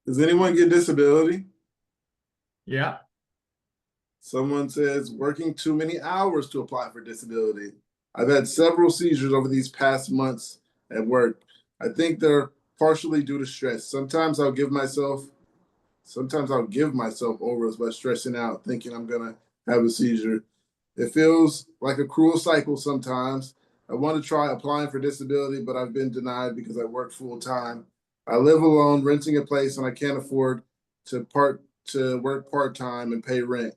Does anyone get disability? Yeah. Someone says working too many hours to apply for disability. I've had several seizures over these past months at work. I think they're partially due to stress. Sometimes I'll give myself over by stressing out, thinking I'm gonna have a seizure. It feels like a cruel cycle sometimes. I want to try applying for disability, but I've been denied because I work full time. I live alone, renting a place, and I can't afford to work part time and pay rent.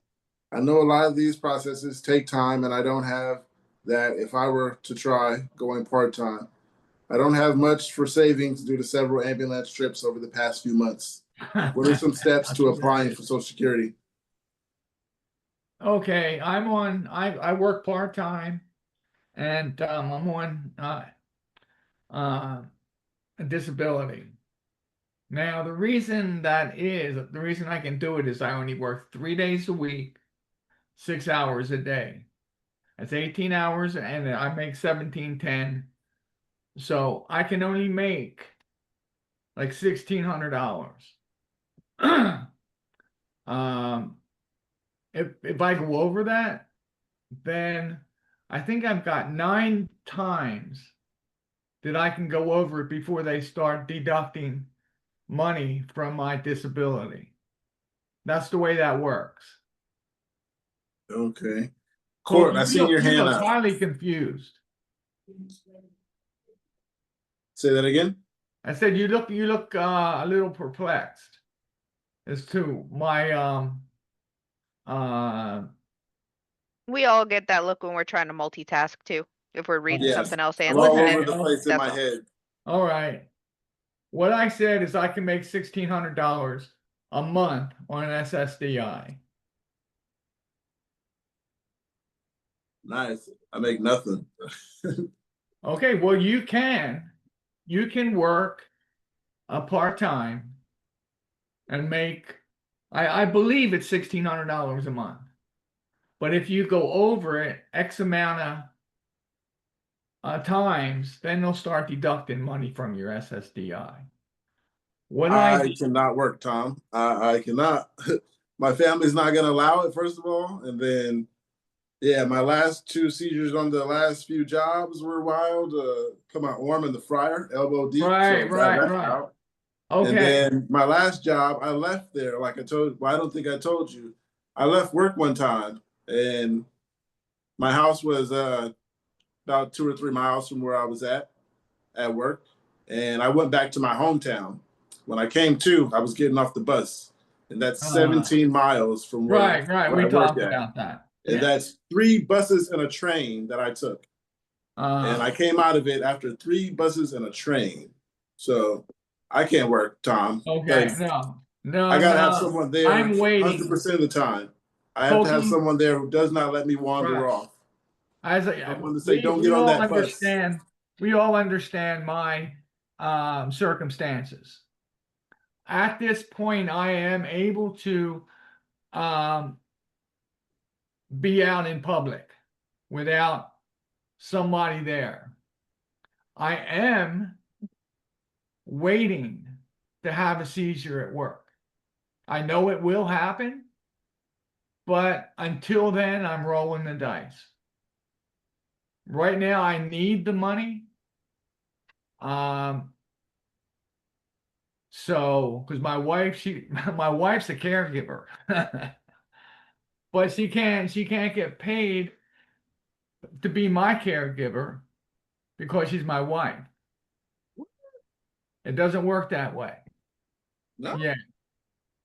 I know a lot of these processes take time, and I don't have that if I were to try going part time. I don't have much for savings due to several ambulance trips over the past few months. What are some steps to applying for Social Security? Okay, I work part-time and I'm on uh a disability. Now the reason I can do it is I only work 3 days a week, 6 hours a day. That's 18 hours and I make 1710. So I can only make like $1,600. Um, if I go over that, then I think I've got 9 times that I can go over it before they start deducting money from my disability. That's the way that works. Okay. So Court, I seen your you hand look up. highly confused. Say that again. I said you look a little perplexed as to my uh We all get that look when we're trying to multitask too. If we're reading Yes. something else I'm and all listening, over the place in that's my all. head. all right. What I said is I can make $1,600 a month on an SSDI. Nice. I make nothing. Okay, well you can work a part-time and make I believe it's $1,600 a month. But if you go over it X amount of times, then they'll start deducting money from your SSDI. What I cannot work, Tom. I cannot. My family's not going to allow it, first of all. And then, yeah, my last 2 seizures on the last few jobs were wild. Come out arm in the fryer, elbow deep. Right, So right. out. Okay. And then my last job, I left there. Like I told, well, I don't think I told you. I left work one time, and my house was about 2 or 3 miles from where I was at work. And I went back to my hometown. When I came to, I was getting off the bus, and that's 17 miles from where right. where We I talked work at. about that. And Yeah. that's 3 buses and a train that I took. And I came out of it after 3 buses and a train. So I can't work, Tom. Okay, no. I gotta have someone there I'm waiting. 100% of the time. I have to have someone there who does not let me wander off. As Someone to say, don't get on that bus. We all understand my circumstances. At this point, I am able to be out in public without somebody there. I am waiting to have a seizure at work. I know it will happen, but until then, I'm rolling the dice. Right now, I need the money. So, because my wife's a caregiver, but she can't get paid to be my caregiver because she's my wife. It doesn't work that way. No. Yeah.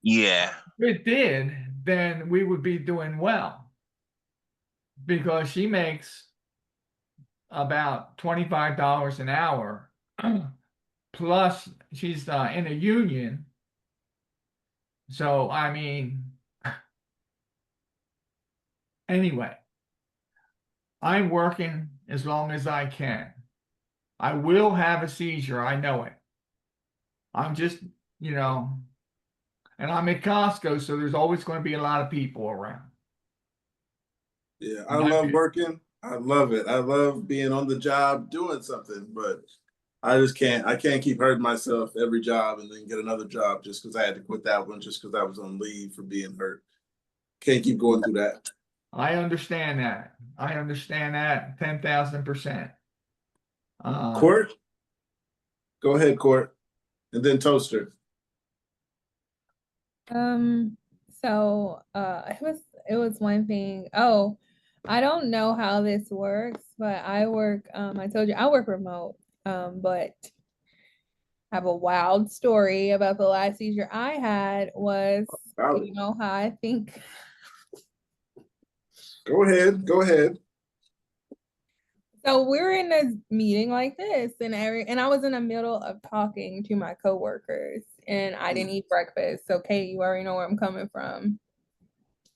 Yeah. If it did, then we would be doing well because she makes about $25 an hour. Plus, she's in a union. So, I mean, anyway, I'm working as long as I can. I will have a seizure. I know it. I'm just, and I'm at Costco, so there's always going to be a lot of people around. Yeah, I love working. I love it. I love being on the job doing something, but I just can't. I can't keep hurting myself every job and then get another job just because I had to quit that one just because I was on leave for being hurt. Can't keep going through that. I understand that. I understand that 10,000%. Court, go ahead, Court, and then Toaster. It was one thing. Oh, I don't know how this works, but I work, I told you I work remote, but I have a wild story about the last seizure I had was, you know how I think. Go ahead. Go ahead. So we're in a meeting like this, and I was in the middle of talking to my coworkers, and I didn't eat breakfast. So Kate, you already know where I'm coming from.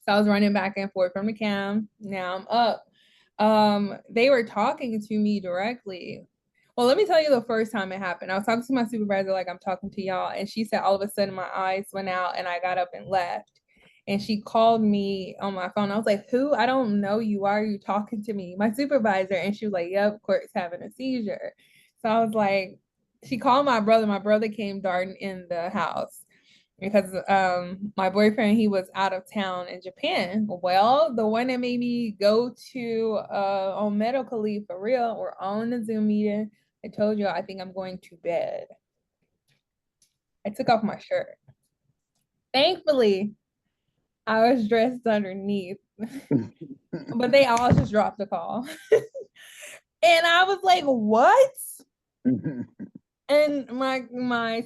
So I was running back and forth from the cam. Now I'm up. They were talking to me directly. Well, let me tell you the first time it happened. I was talking to my supervisor like I'm talking to y'all, and she said all of a sudden my eyes went out and I got up and left. And she called me on my phone. I was like, who? I don't know you. Why are you talking to me? My supervisor. And she was like, yep, Court's having a seizure. So I was like, she called my brother. My brother came darting in the house because my boyfriend, he was out of town in Japan. Well, the one that made me go to on medical leave for real, we're on the Zoom meeting. I told you I think I'm going to bed. I took off my shirt. Thankfully, I was dressed underneath, but they all just dropped the call. And I was like, what? And my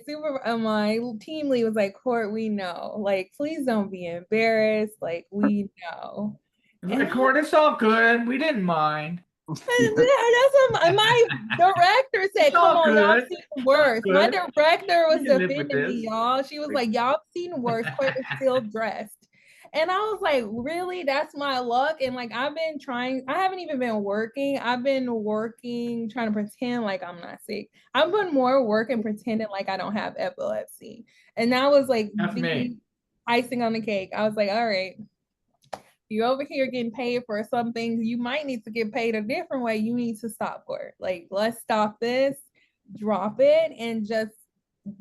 team lead was like, Court, we know. Like, please don't be embarrassed. Like, we know. Like, Court, it's all good. We didn't mind. That's what my director said. Come on, y'all seen worse. My director was defending me, y'all. She was like, y'all seen worse. Court is still dressed. And I was like, really? That's my luck. And like, I haven't even been working. I've been working, trying to pretend like I'm not sick. I've been more working, pretending like I don't have epilepsy. And that was like the icing on the cake. I was like, all right, you're over here getting paid for some things. You might need to get paid a different way. You need to stop for it. Like, let's stop this, drop it, and just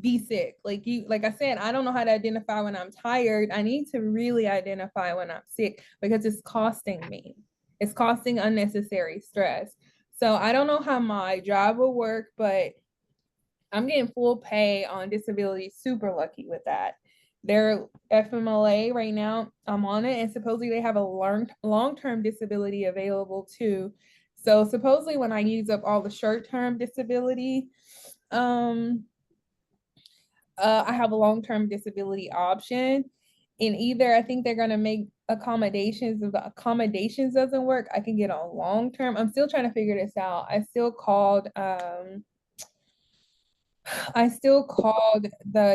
be sick. Like I said, I don't know how to identify when I'm tired. I need to really identify when I'm sick because it's costing me. It's costing unnecessary stress. So I don't know how my job will work, but I'm getting full pay on disability. Super lucky with that. Their FMLA right now, I'm on it, and supposedly they have a long-term disability available too. So supposedly when I use up all the short-term disability, I have a long-term disability option. And either I think they're gonna make accommodations. If the accommodations doesn't work, I can get on long-term. I'm still trying to figure this out. I still called the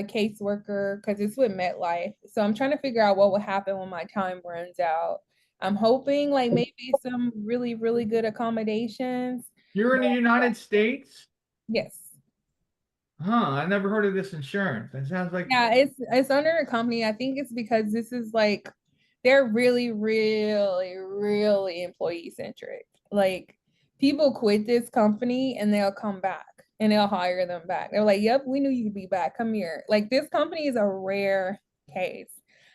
caseworker because it's with MetLife. So I'm trying to figure out what will happen when my time runs out. I'm hoping like maybe some really, really good accommodations. You're in the United States? Yes. Huh, I never heard of this insurance. It sounds like Yeah, it's under a company. I think it's because this is like they're really, really, really employee centric. Like people quit this company and they'll come back and they'll hire them back. They're like, yep, we knew you'd be back. Come here. Like this company is a rare case.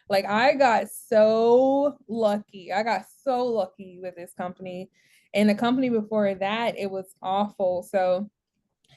Like I got so lucky. I got so lucky with this company. And the company before that, it was awful. So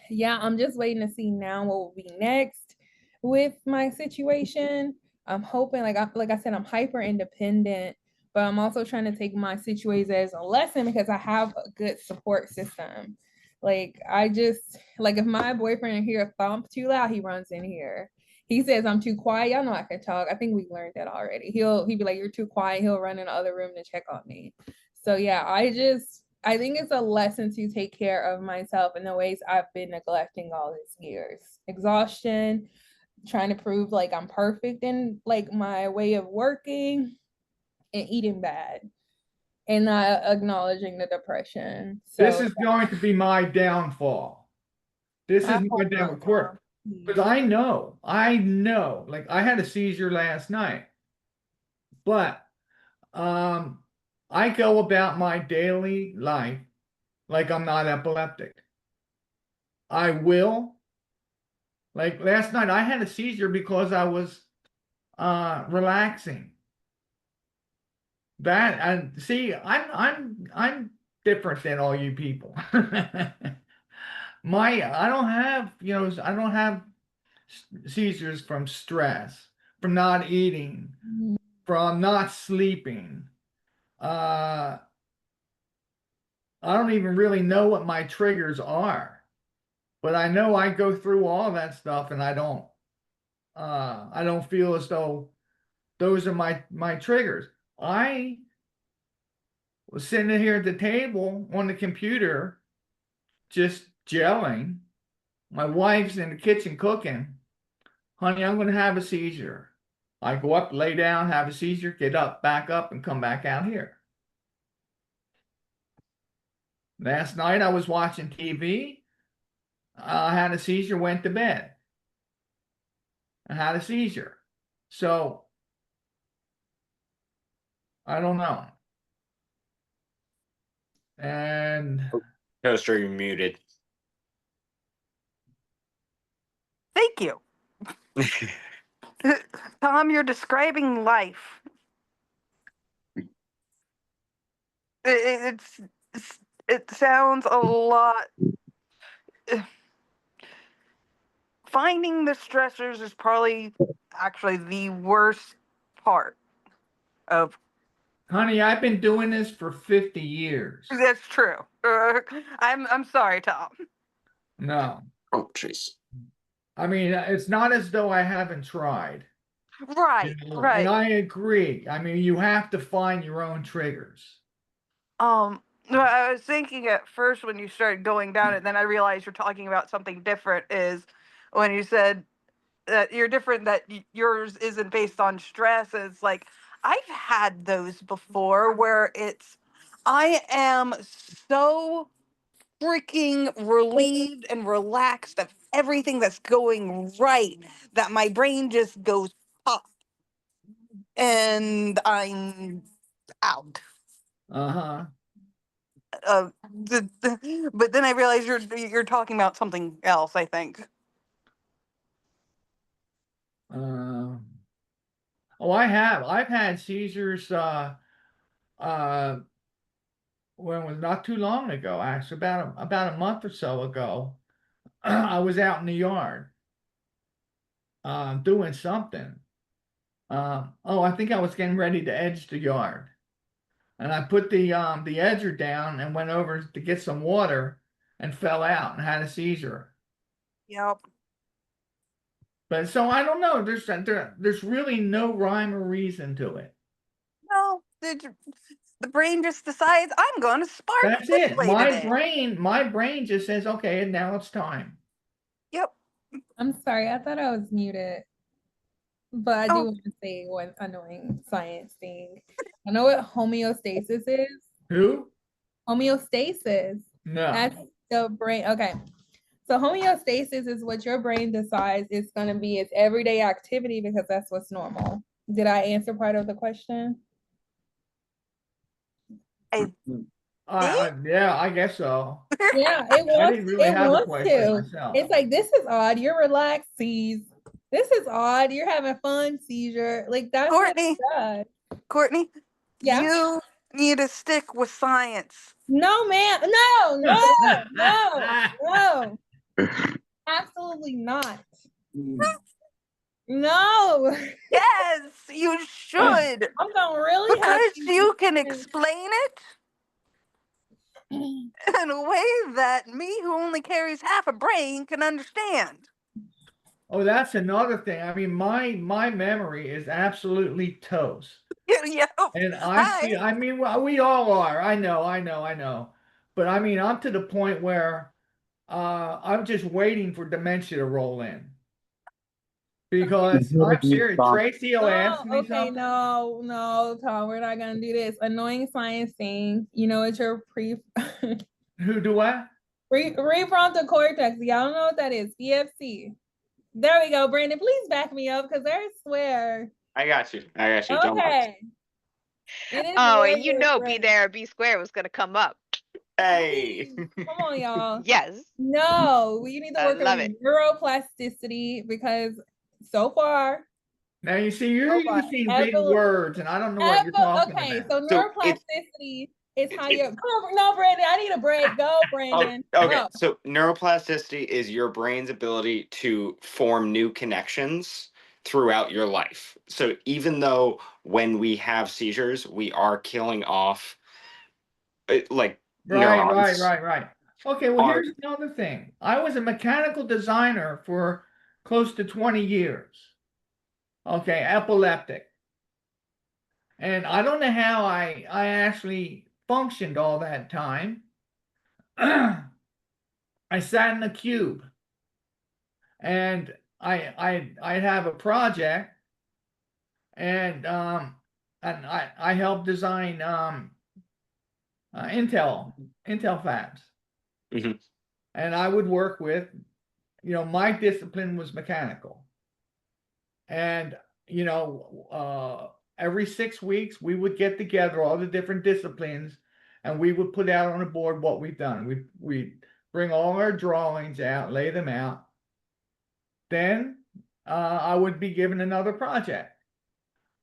yeah, I'm just waiting to see now what will be next with my situation. I'm hoping, like I said, I'm hyper independent, but I'm also trying to take my situation as a lesson because I have a good support system. Like I just like if my boyfriend hear a thump too loud, he runs in here. He says I'm too quiet. Y'all know I can talk. I think we learned that already. He'll be like, you're too quiet. He'll run in the other room to check on me. So yeah, I think it's a lesson to take care of myself in the ways I've been neglecting all these years. Exhaustion, trying to prove like I'm perfect in like my way of working and eating bad and not acknowledging the depression. So this is going to be my downfall. This is my downfall. Because I know, like I had a seizure last night, but I go about my daily life like I'm not epileptic. I will. Like last night, I had a seizure because I was relaxing. That and see, I'm different than all you people. I don't have, I don't have seizures from stress, from not eating, from not sleeping. I don't even really know what my triggers are, but I know I go through all that stuff and I don't feel as though those are my triggers. I was sitting here at the table on the computer, just gelling. My wife's in the kitchen cooking. Honey, I'm going to have a seizure. I go up, lay down, have a seizure, get up, back up, and come back out here. Last night I was watching TV. I had a seizure, went to bed. I had a seizure. So, I don't know. And Toaster, you're muted. Thank you. Tom, you're describing life. It sounds a lot. Finding the stressors is probably actually the worst part of. honey, I've been doing this for 50 years. That's true. I'm sorry, Tom. No. Oh, jeez. I mean, it's not as though I haven't tried. Right, right. And I agree. I mean, you have to find your own triggers. No, I was thinking at first when you started going down it, then I realized you're talking about something different. Is when you said that you're different, that yours isn't based on stress. It's like I've had those before where I am so freaking relieved and relaxed of everything that's going right that my brain just goes pop and I'm out. Uh-huh. But then I realized you're talking about something else, I think. Oh, I've had seizures when it was not too long ago, actually, about a month or so ago. I was out in the yard doing something. I think I was getting ready to edge the yard. And I put the edger down and went over to get some water and fell out and had a seizure. Yep. But so I don't know. There's really no rhyme or reason to it. No, the brain just decides I'm going to spark That's this it. way today. My brain just says, okay, and now it's time. Yep. I'm sorry, I thought I was muted. But I do Oh. want to say one annoying science thing. I know what homeostasis is. Who? Homeostasis. No. That's the brain. Okay. So homeostasis is what your brain decides it's going to be its everyday activity because that's what's normal. Did I answer part of the question? Yeah, I guess so. Yeah, it wants, I didn't really have a question to. myself. It's like, this is odd. You're relaxed, C's. This is odd. You're having fun, seizure. Like that's Courtney. Courtney. Yeah. You need to stick with science. No, man. No. Absolutely not. No. Yes, you should. I'm gonna really have Because you can explain it in a way that me, who only carries half a brain, can understand. Oh, that's another thing. I mean, my memory is absolutely toast. Yeah. And I mean, well, we all are. I know. But I mean, I'm to the point where I'm just waiting for dementia to roll in. Because I'm serious. Tracy will ask me something. No, Tom, we're not gonna do this. Annoying science thing. You know, it's your Who do what? prefrontal cortex. Y'all know what that is. BFC. There we go, Brandon. Please back me up because I swear. I got you. Don't worry. Okay. Oh, and you know, be there, be square was gonna come up. Hey. Please, come on, y'all. Yes. No, we need to I work love on it. neuroplasticity because so far, Now you see, you're Oh, my. using big words, and I don't know what you're talking okay, about. so So it's- neuroplasticity is how you come on, no, Brandon, I need a break. Go, Brandon. Okay, Go. so neuroplasticity is your brain's ability to form new connections throughout your life. So even though when we have seizures, we are killing off like neurons. Right. Okay, well, Are here's another thing. I was a mechanical designer for close to 20 years. Okay, epileptic. And I don't know how I actually functioned all that time. I sat in a cube and I'd have a project and I helped design Intel fabs. Mhm. And I would work with, my discipline was mechanical. And, every 6 weeks we would get together all the different disciplines and we would put out on a board what we've done. We'd bring all our drawings out, lay them out. Then I would be given another project.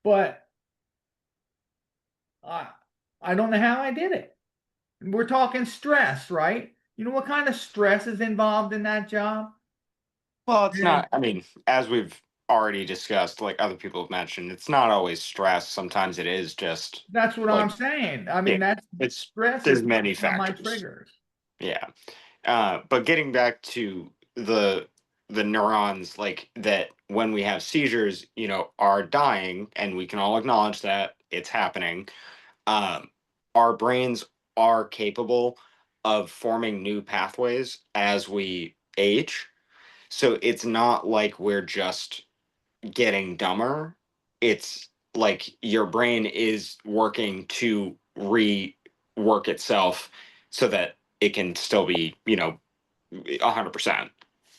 But I don't know how I did it. We're talking stress, right? You know what kind of stress is involved in that job? Well, it's Yeah. not. I mean, as we've already discussed, like other people have mentioned, it's not always stress. Sometimes it is just That's what like I'm saying. I mean, that's it's stress there's is many one of my factors. triggers. Yeah. But getting back to the neurons, like that when we have seizures, are dying, and we can all acknowledge that it's happening. Um, our brains are capable of forming new pathways as we age. So it's not like we're just getting dumber. It's like your brain is working to rework itself so that it can still be, 100%.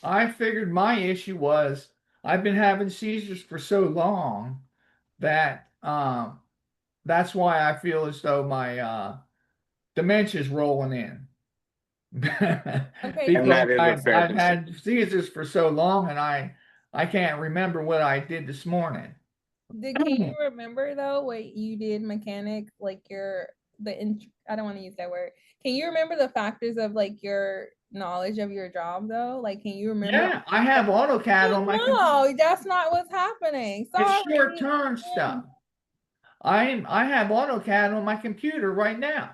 I figured my issue was I've been having seizures for so long that that's why I feel as though my dementia is rolling in. Okay, And Because that is a fair I've concern. had seizures for so long and I can't remember what I did this morning. can you remember though what you did mechanics, like I don't want to use that word. Can you remember the factors of like your knowledge of your job though? Like, can you remember? Yeah, I have AutoCAD on my computer. No, that's not what's happening. It's Sorry. short-term stuff. I have AutoCAD on my computer right now.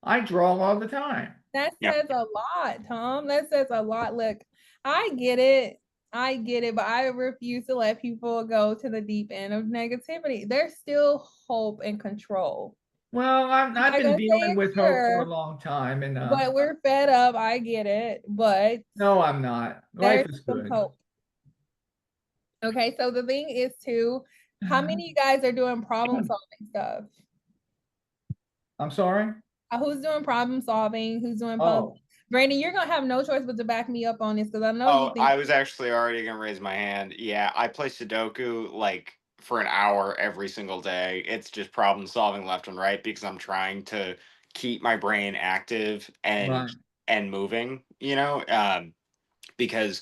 I draw all the time. That Yeah. says a lot, Tom. That says a lot. Look, I get it, but I refuse to let people go to the deep end of negativity. There's still hope and control. Well, I've I'm been gonna dealing say with hope for sure, a long time, and but we're fed up. I get it, but no, I'm not. Life there's is some good. hope. Okay, so the thing is too, how many of you guys are doing problem solving stuff? I'm sorry. Who's doing problem solving? Who's doing Oh, Brandon, you're gonna have no choice but to back me up on this because I know you Oh, think I was actually already gonna raise my hand. Yeah, I play Sudoku like for an hour every single day. It's just problem solving left and right because I'm trying to keep my brain active right. and moving, because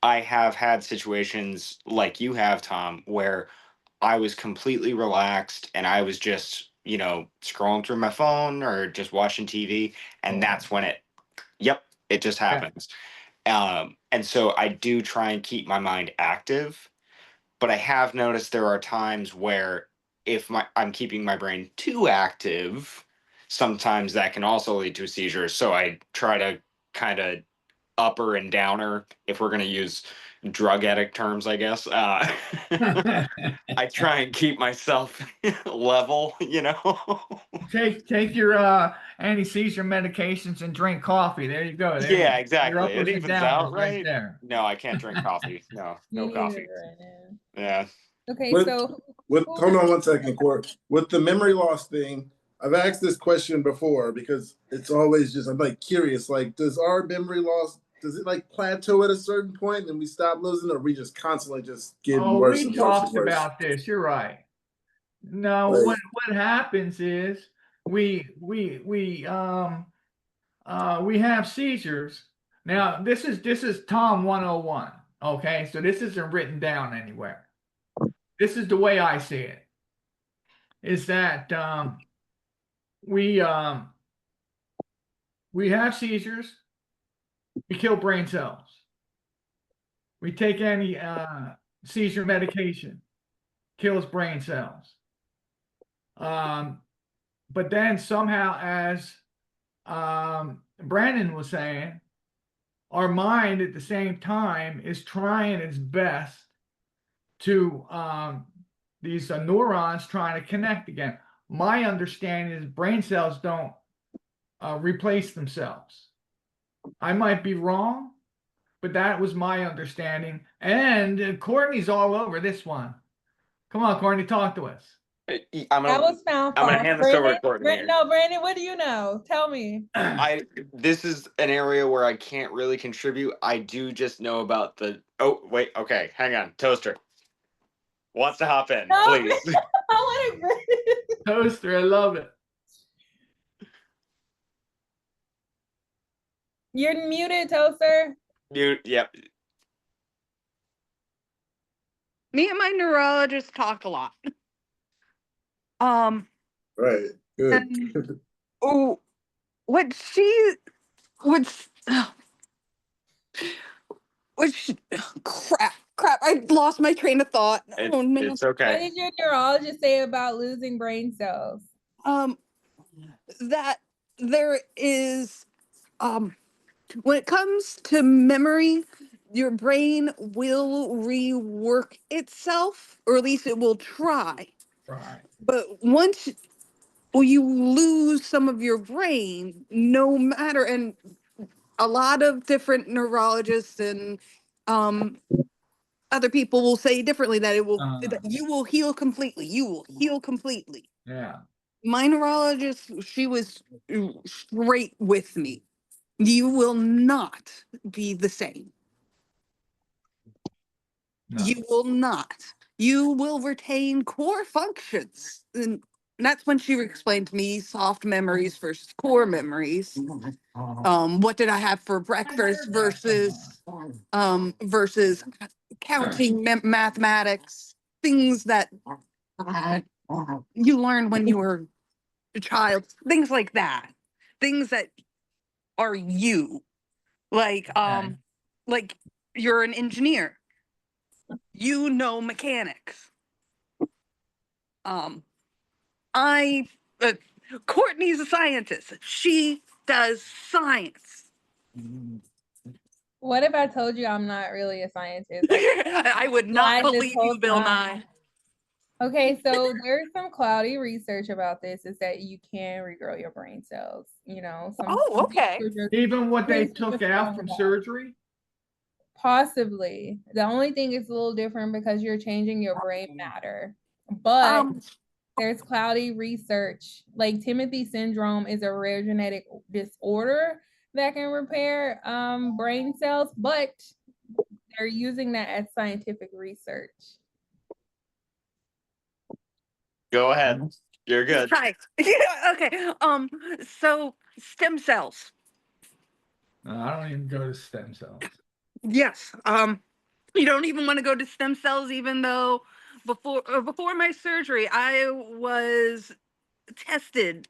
I have had situations like you have, Tom, where I was completely relaxed and I was just, scrolling through my phone or just watching TV, and that's when it just Yeah. happens. And so I do try and keep my mind active, but I have noticed there are times where if I'm keeping my brain too active, sometimes that can also lead to a seizure. So I try to kind of upper and downer, if we're going to use drug addict terms, I guess. I try and keep myself level. Take your anti-seizure medications and drink coffee. There you go. There Yeah, your exactly. uppers It and evens out, downers right right? there. No, I can't drink coffee. No, me no neither, coffee. Brandon. Yeah. Okay, With, so hold on one second, Court. With the memory loss thing, I've asked this question before because it's always just, I'm like curious, like, does our memory loss, does it like plateau at a certain point and we stop losing, or we just constantly just getting worse We and worse and talked worse? about this. You're right. No, Like, what happens is we we have seizures. Now, this is Tom 101. Okay, so this isn't written down anywhere. This is the way I see it. Is that we have seizures, we kill brain cells. We take any seizure medication, kills brain cells. But then somehow, as Brandon was saying, our mind at the same time is trying its best to these neurons trying to connect again. My understanding is brain cells don't replace themselves. I might be wrong, but that was my understanding. And Courtney's all over this one. Come on, Courtney, talk to us. I'm That was found I'm gonna false. hand this over to Brandon, Courtney here. No, Brandon, what do you know? Tell me. This is an area where I can't really contribute. I do just know about the. Oh wait, okay, hang on. Toaster wants to hop in, No, please. I want to. Toaster, I love it. You're muted, Toaster. Yep. Me and my neurologist talk a lot. Right. Good. And oh, what she would, crap! I lost my train of thought. Oh no. It's What okay. did your neurologist say about losing brain cells? That there is, when it comes to memory, your brain will rework itself, or at least it will try. Right. But once you lose some of your brain, no matter, and a lot of different neurologists and other people will say differently that that you will heal completely. You will heal completely. Yeah. My neurologist, she was straight with me. You will not be the same. No. You will not. You will retain core functions. And that's when she explained to me soft memories versus core memories. What did I have for breakfast versus counting mathematics, things that you learned when you were a child, things like that. Things that are you. Like like you're an engineer. You know mechanics. Courtney's a scientist. She does science. What if I told you I'm not really a scientist? I would not believe you, Bill Nye. Okay, so there's some cloudy research about this, is that you can regrow your brain cells, you know. Okay. Even what they took out from surgery? Possibly. The only thing is a little different because you're changing your brain matter. But there's cloudy research. Like Timothy syndrome is a rare genetic disorder that can repair brain cells, but they're using that as scientific research. Go ahead. You're good. Hi. Yeah, okay. So stem cells. No, I don't even go to stem cells. Yes. You don't even want to go to stem cells, even though before my surgery, I was tested.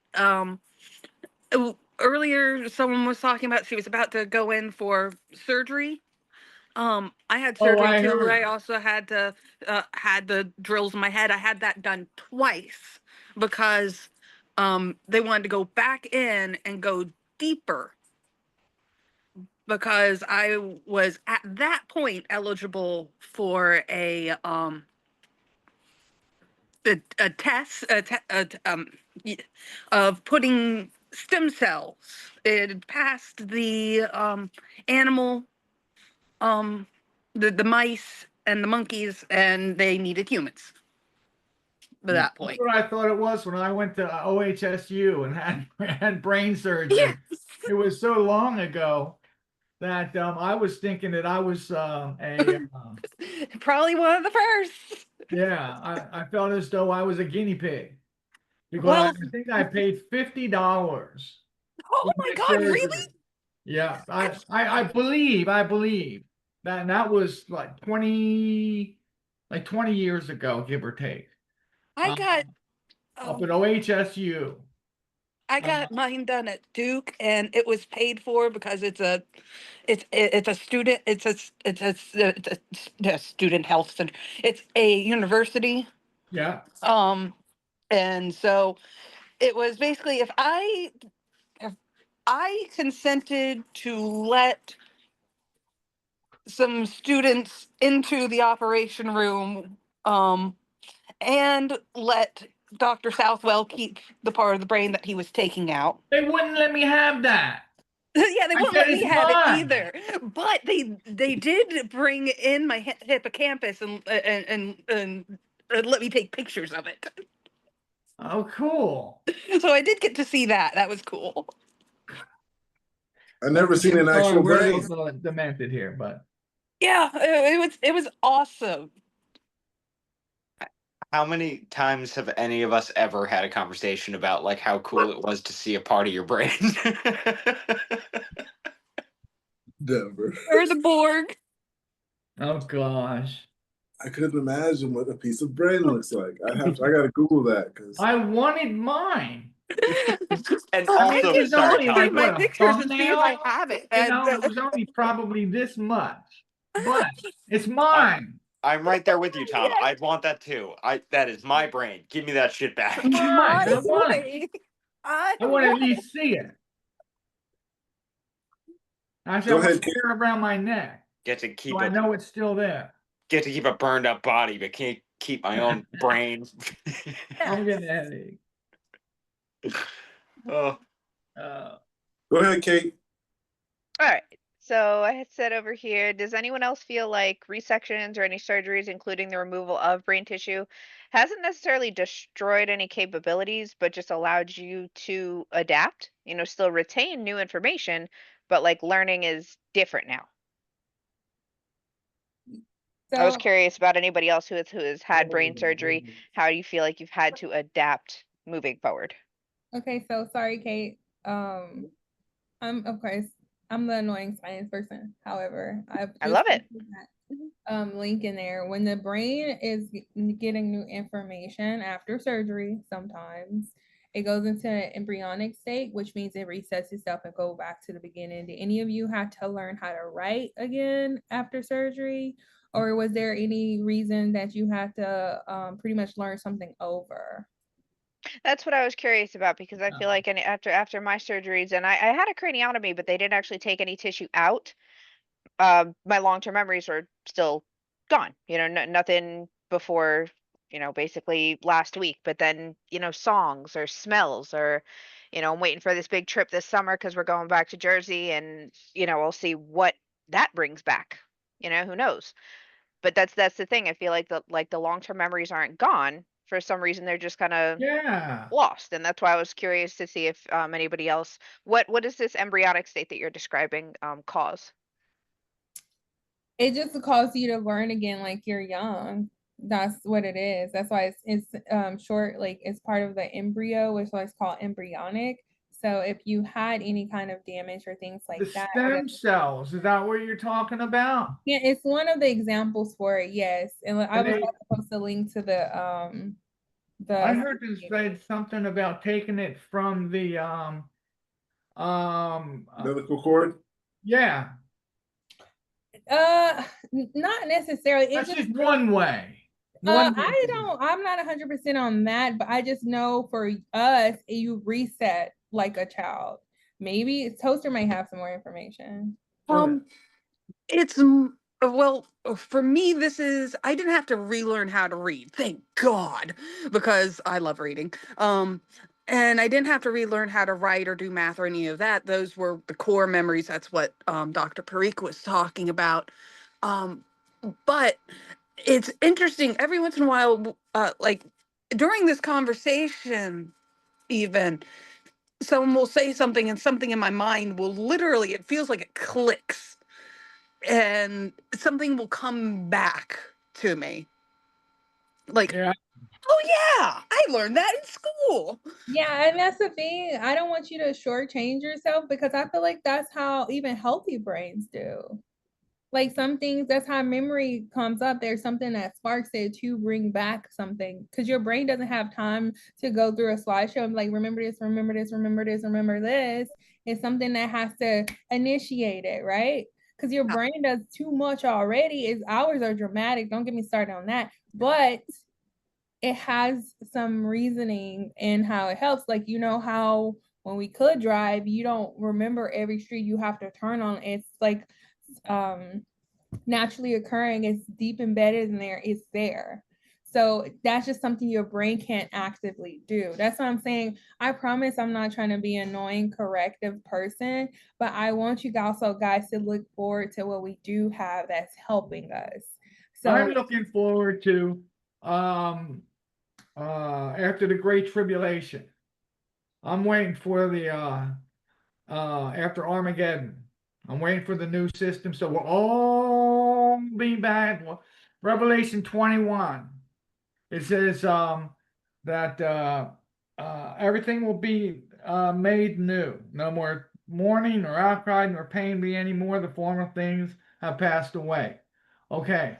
Earlier, someone was talking about she was about to go in for surgery. I had surgery too. Where I also had to had the drills in my head. I had that done twice because they wanted to go back in and go deeper, because I was at that point eligible for a test of putting stem cells. It had passed the animal, the mice and the monkeys, and they needed humans at that point. That's what I thought it was when I went to OHSU and had brain surgery. Yes. It was so long ago that I was thinking that I was Probably one of the first. yeah, I felt as though I was a guinea pig. Because Well, I think I paid $50 Oh with my my God, really? surgery. Yeah, I believe that was like 20 years ago, give or take. I got Up oh, at OHSU. I got mine done at Duke, and it was paid for because it's a student it's a student health center. It's a university, Yeah. and so it was basically if I consented to let some students into the operation room, and let Dr. Southwell keep the part of the brain that he was taking out. They wouldn't let me have that. Yeah, they I wouldn't said let me it's have it mine. either. But they did bring in my hippocampus and let me take pictures of it. Oh, cool. So I did get to see that. That was cool. I never seen an Sorry, actual we're a brain. little demented here, but Yeah, it was awesome. How many times have any of us ever had a conversation about like how cool it was to see a part of your brain? Denver. Or the Borg. oh gosh. I couldn't imagine what a piece of brain looks like. I gotta Google that because I wanted mine. And I also can It's only look start in my what, a pictures and see if I thumbnail? have it. You And know, it was only probably this much, but it's mine. I'm right there with you, Tom. Yeah. I want that too. That is my brain. Give me that shit back. Mine. I want it. brain. I want to at least see it. Actually, Go I want ahead, to wear it around my neck, Get to keep so I know it's still there. a burned up body, but can't keep my own brain. I'm getting a headache. Oh, go ahead, Kate. All right. So I had said over here, does anyone else feel like resections or any surgeries, including the removal of brain tissue, hasn't necessarily destroyed any capabilities, but just allowed you to adapt, still retain new information, but like learning is different now? I was So, curious about anybody else who has had brain surgery. How do you feel like you've had to adapt moving forward? okay, so sorry, Kate. I'm of course I'm the annoying science person. However, I've I just love it. put that link in there. When the brain is getting new information after surgery, sometimes it goes into an embryonic state, which means it resets itself and go back to the beginning. Did any of you have to learn how to write again after surgery? Or was there any reason that you had to pretty much learn something over? That's what I was curious about because I feel like after my surgeries, and I had a craniotomy, but they didn't actually take any tissue out. My long-term memories are still gone. Nothing before, basically last week. But then, songs or smells or, I'm waiting for this big trip this summer because we're going back to Jersey, and we'll see what that brings back. Who knows? But that's the thing. I feel like the long-term memories aren't gone. For some reason, they're just kind of yeah. lost, and that's why I was curious to see if anybody else. What is this embryonic state that you're describing cause? It just causes you to learn again like you're young. That's what it is. That's why it's short, like it's part of the embryo, which is why it's called embryonic. So if you had any kind of damage or things like The that, stem cells, is that what you're talking about? yeah, it's one of the examples for it, yes. And I And was they, also supposed to link to I the heard this said something about taking it from the Umbilical cord. yeah, not necessarily. It that's just just one way. One way to do it. I'm not 100% on that, but I just know for us, you reset like a child. Maybe Toaster might have some more information. It's well, for me, I didn't have to relearn how to read, thank God, because I love reading. And I didn't have to relearn how to write or do math or any of that. Those were the core memories. That's what Dr. Parikh was talking about. But it's interesting every once in a while, like during this conversation, even someone will say something and something in my mind will literally, it feels like it clicks and something will come back to me. Like, Yeah. oh yeah, I learned that in school. Yeah, and that's the thing. I don't want you to shortchange yourself because I feel like that's how even healthy brains do. Like some things, that's how memory comes up. There's something that sparks it to bring back something because your brain doesn't have time to go through a slideshow and like, remember this, remember this, remember this, remember this. It's something that has to initiate it, right? Because your brain does too much already. Ours are dramatic. Don't get me started on that. But it has some reasoning in how it helps. Like, you know how when we could drive, you don't remember every street you have to turn on. It's like naturally occurring. It's deep embedded in there. It's there. So that's just something your brain can't actively do. That's what I'm saying. I promise I'm not trying to be an annoying corrective person, but I want you also guys to look forward to what we do have that's helping us. So I'm looking forward to after the Great Tribulation. I'm waiting for the after Armageddon. I'm waiting for the new system, so we'll all be back. Well, Revelation 21. It says that everything will be made new. No more mourning, nor outcry, nor pain be anymore. The former things have passed away. Okay,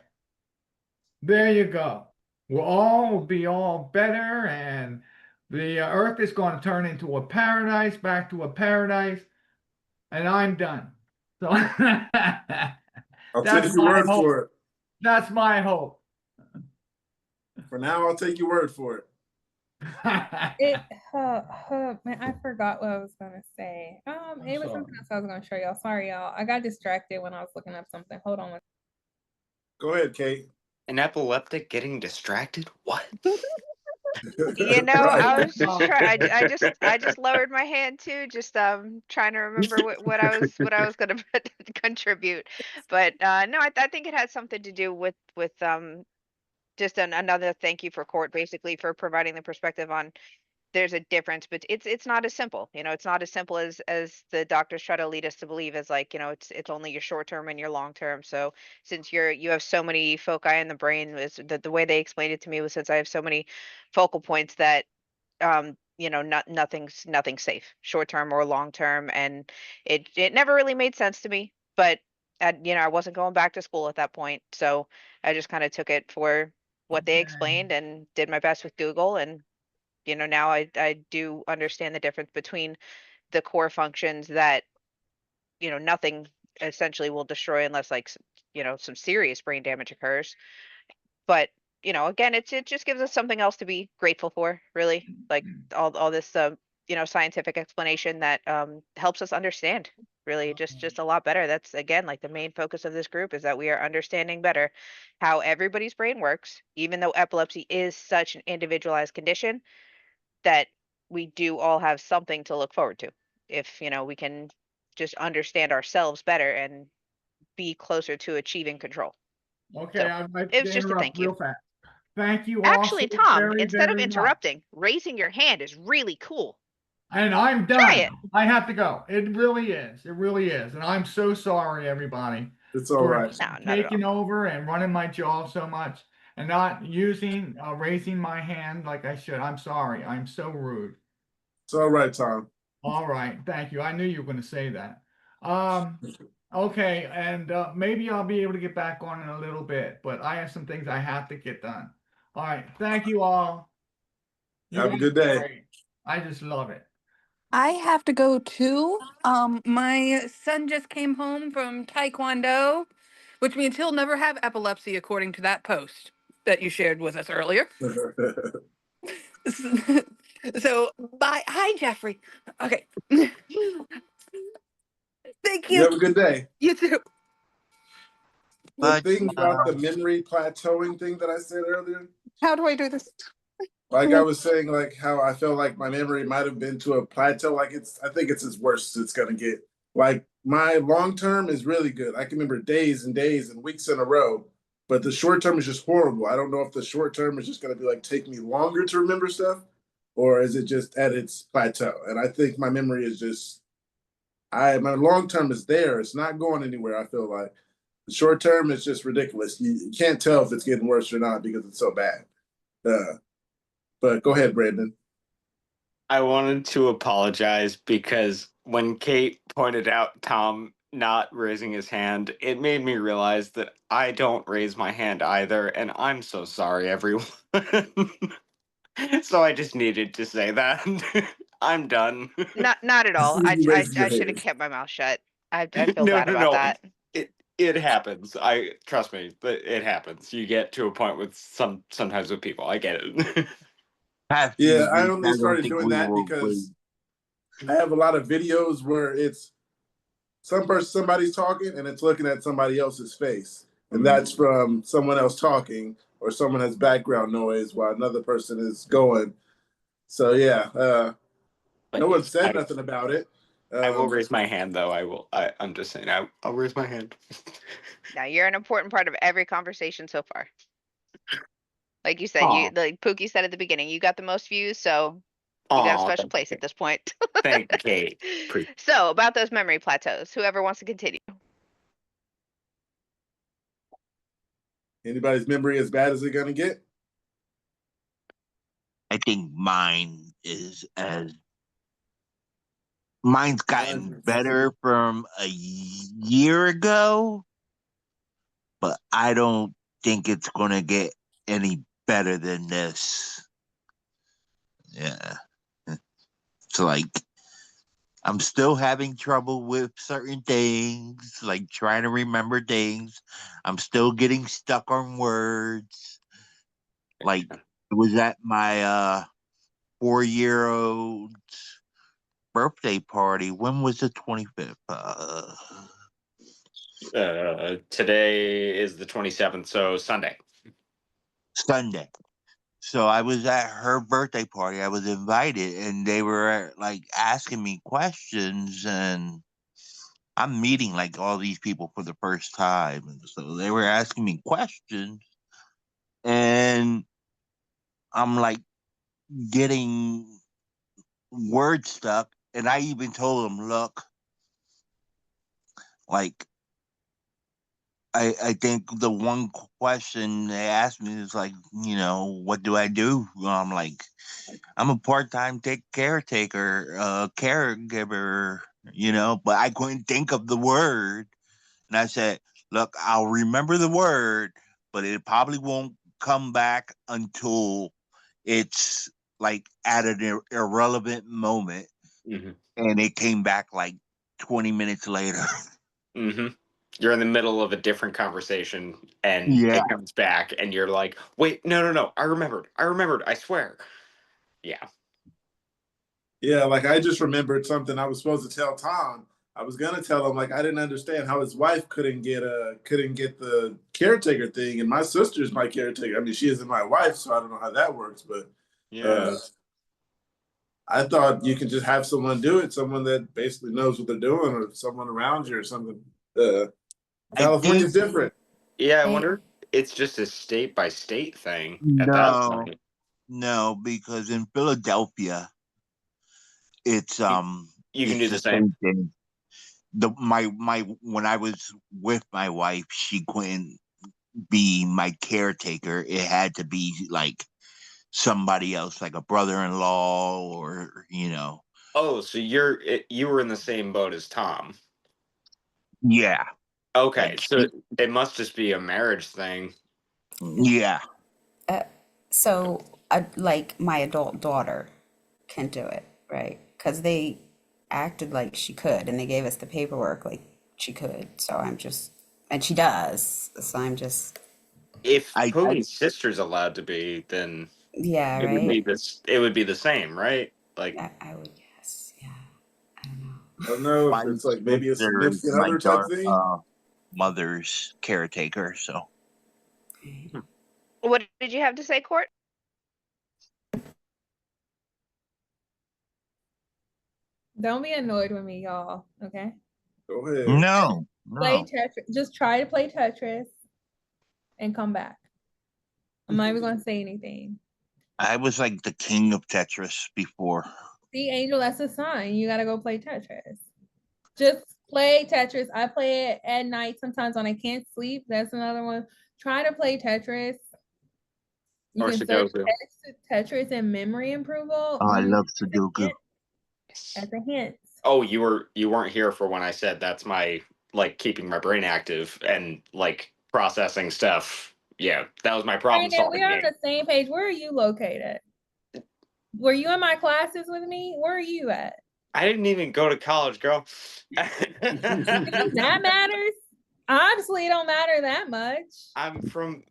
there you go. We'll all be all better, and the earth is going to turn into a paradise, back to a paradise, and I'm done. So I'll that's take your my word hope. for it. That's my hope. For now, I'll take your word for it. Man, I forgot what I was gonna say. It was something else I was gonna show y'all. Sorry, y'all. I got distracted when I was looking up something. Hold on. Go ahead, Kate. An epileptic getting distracted? What? You know, Right. I was just trying. I just lowered my hand too, just trying to remember what I was gonna contribute. But no, I think it had something to do with just another thank you for court, basically for providing the perspective on there's a difference, but it's not as simple. You know, it's not as simple as the doctors try to lead us to believe, as like, you know, it's only your short term and your long term. So since you have so many foci in the brain, is the way they explained it to me was, since I have so many focal points, that you know, nothing's safe, short term or long term. And it never really made sense to me, but you know, I wasn't going back to school at that point, so I just kind of took it for what they Okay. explained and did my best with Google. And you know, now I do understand the difference between the core functions that, you know, nothing essentially will destroy unless like you know, some serious brain damage occurs. But you know, again, it just gives us something else to be grateful for, really. Like all this you know, scientific explanation that helps us understand really just a lot better. That's again like the main focus of this group, is that we are understanding better how everybody's brain works, even though epilepsy is such an individualized condition, that we do all have something to look forward to if, you know, we can just understand ourselves better and be closer to achieving control. Okay, So I'd like it to was just a interrupt thank you. real fast. Thank you all so Actually, Tom, very, instead of very much. interrupting, raising your hand is really cool. And I'm Try done. it. I have to go. It really is. It really is. And I'm so sorry, everybody, It's all for right. No, not at taking all. over and running my jaw so much and not using, raising my hand like I should. I'm sorry. I'm so rude. It's all right, Tom. All right. Thank you. I knew you were going to say that. Okay. And maybe I'll be able to get back on in a little bit, but I have some things I have to get done. All right. Thank you all. You Have a guys good are day. great. I just love it. I have to go too. My son just came home from Taekwondo, which means he'll never have epilepsy, according to that post that you shared with us earlier. So, bye. Hi, Jeffrey. Okay. Thank You you. have a good day. You too. The thing about the memory plateauing thing that I said earlier, How do I do this? like I was saying, like how I felt like my memory might have been to a plateau. Like I think it's as worst as it's gonna get. Like my long term is really good. I can remember days and days and weeks in a row, but the short term is just horrible. I don't know if the short term is just gonna be like take me longer to remember stuff, or is it just at its plateau? And I think my memory is just, my long term is there. It's not going anywhere. I feel like the short term is just ridiculous. You can't tell if it's getting worse or not because it's so bad. But go ahead, Brandon. I wanted to apologize because when Kate pointed out Tom not raising his hand, it made me realize that I don't raise my hand either, and I'm so sorry, everyone. So I just needed to say that. I'm done. Not at all. You raised your I should have hand. kept my mouth shut. I feel No, bad no, about no. that. It happens. I trust me, but it happens. You get to a point with sometimes with people. I get it. Past few Yeah, I weeks, only I don't started think doing we that were because I have a lot of videos where it's somebody's talking and it's looking at somebody else's face, and that's from someone else talking or someone has background noise while another person is going. So yeah, no one said nothing about it. I will raise my hand though. I'm just saying. I'll raise my hand. Now you're an important part of every conversation so far. Like you said, Aw. like Pookie said at the beginning, you got the most views, so you got a Aw, special thank place you. at this point. Thank you, Kate. So about those memory plateaus, whoever wants to continue. Anybody's memory as bad as it's gonna get? I think mine's gotten better from a year ago, but I don't think it's gonna get any better than this. Yeah. So like I'm still having trouble with certain things, like trying to remember things. I'm still getting stuck on words. Like it was at my 4-year-old's birthday party. When was the 25th? Today is the 27th, so Sunday. Sunday. So I was at her birthday party. I was invited, and they were like asking me questions, and I'm meeting like all these people for the first time, and so they were asking me questions, and I'm like getting word stuck, and I even told them, look, like I think the one question they asked me is like, what do I do? I'm like, I'm a part-time caretaker, caregiver, but I couldn't think of the word. And I said, look, I'll remember the word, but it probably won't come back until it's like at an irrelevant moment. Mm-hmm. And it came back like 20 minutes later. Mm-hmm. You're in the middle of a different conversation and Yeah. it comes back and you're like, wait, no. I remembered, I swear. Yeah. Yeah, like I just remembered something I was supposed to tell Tom. I was gonna tell him like I didn't understand how his wife couldn't get the caretaker thing, and my sister's my caretaker. I mean, she isn't my wife, so I don't know how that works. But Yeah. I thought you could just have someone do it, someone that basically knows what they're doing, or someone around you, or something. California's different. Yeah, I wonder if it's just a state by state thing at that No, point. no, because in Philadelphia, it's You can it's do the the same. same thing. My when I was with my wife, she couldn't be my caretaker. It had to be like somebody else, like a brother-in-law, or Oh, so you were in the same boat as Tom. yeah, Okay, like so it must just be a marriage thing. yeah. So, like my adult daughter can do it, right? Because they acted like she could, and they gave us the paperwork like she could. So and she does. So I'm just, If I Pony's sister's allowed to be, then yeah, it would right. be this. It would be the same, right? Like, I would guess, yeah. I don't know. I don't know my if it's like maybe a sister is significant my other type thing. mother's caretaker, so What did you have to say, Court? Don't be annoyed with me, y'all. Okay. Go ahead. no. Play Tetris. Just try to play Tetris and come back. I'm not even gonna say anything. I was like the king of Tetris before. See, Angel, that's a sign. You gotta go play Tetris. Just play Tetris. I play it at night sometimes when I can't sleep. That's another one. Try to play Tetris. You Or can search Sudoku. Tetris and memory approval. Oh, I love As a Sudoku. hint. As a hint. Oh, you weren't here for when I said that's my like keeping my brain active and like processing stuff. Yeah, that was my problem Brandon, solving we're on game. the same page. Where are you located? Were you in my classes with me? Where are you at? I didn't even go to college, girl. That matters. Obviously, it don't matter that much. I'm from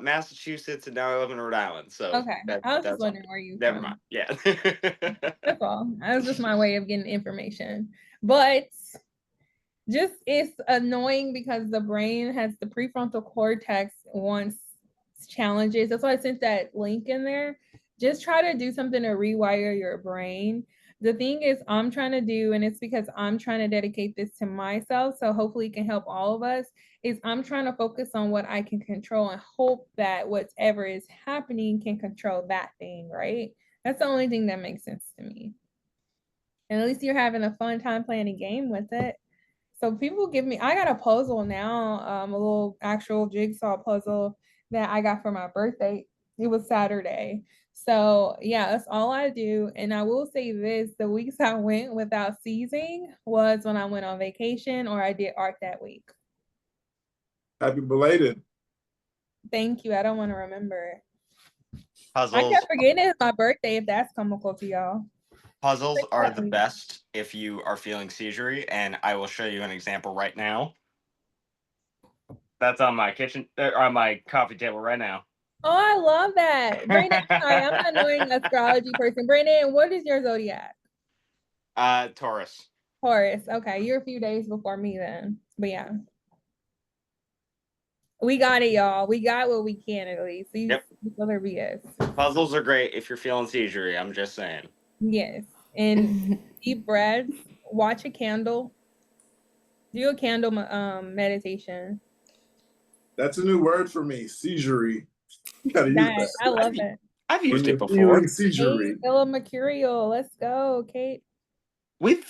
Massachusetts and now I live in Rhode Island. So Okay, I was that's just wondering where you never from. mind. Yeah. That's all. That was just my way of getting information. But just it's annoying because the brain has the prefrontal cortex wants challenges. That's why I sent that link in there. Just try to do something to rewire your brain. The thing is, I'm trying to do, and it's because I'm trying to dedicate this to myself, so hopefully it can help all of us, is I'm trying to focus on what I can control and hope that whatever is happening can control that thing, right? That's the only thing that makes sense to me. And at least you're having a fun time playing a game with it. So people give me, I got a puzzle now, a little actual jigsaw puzzle that I got for my birthday. It was Saturday. So yeah, that's all I do. And I will say this, the weeks I went without seizing was when I went on vacation or I did art that week. Happy belated. Thank you. I don't want to remember. I Puzzles. kept forgetting it's my birthday if that's comical to y'all. Puzzles are the best if you are feeling seizure-y, and I will show you an example right now. That's on my kitchen, on my coffee table right now. Oh, I love that. Brandon, sorry, I'm not knowing astrology person. Brandon, what is your zodiac? Taurus. Taurus. Okay, you're a few days before me then. But yeah. We got it, y'all. We got what we can at least. These other BS. Puzzles are great if you're feeling seizure-y, I'm just saying. Yes. And deep breaths, watch a candle, do a candle meditation. That's a new word for me, seizure-y. Gotta use that. I love it. I've used it before. Feeling seizure-y. Hey, mercurial. Let's go, Kate. We've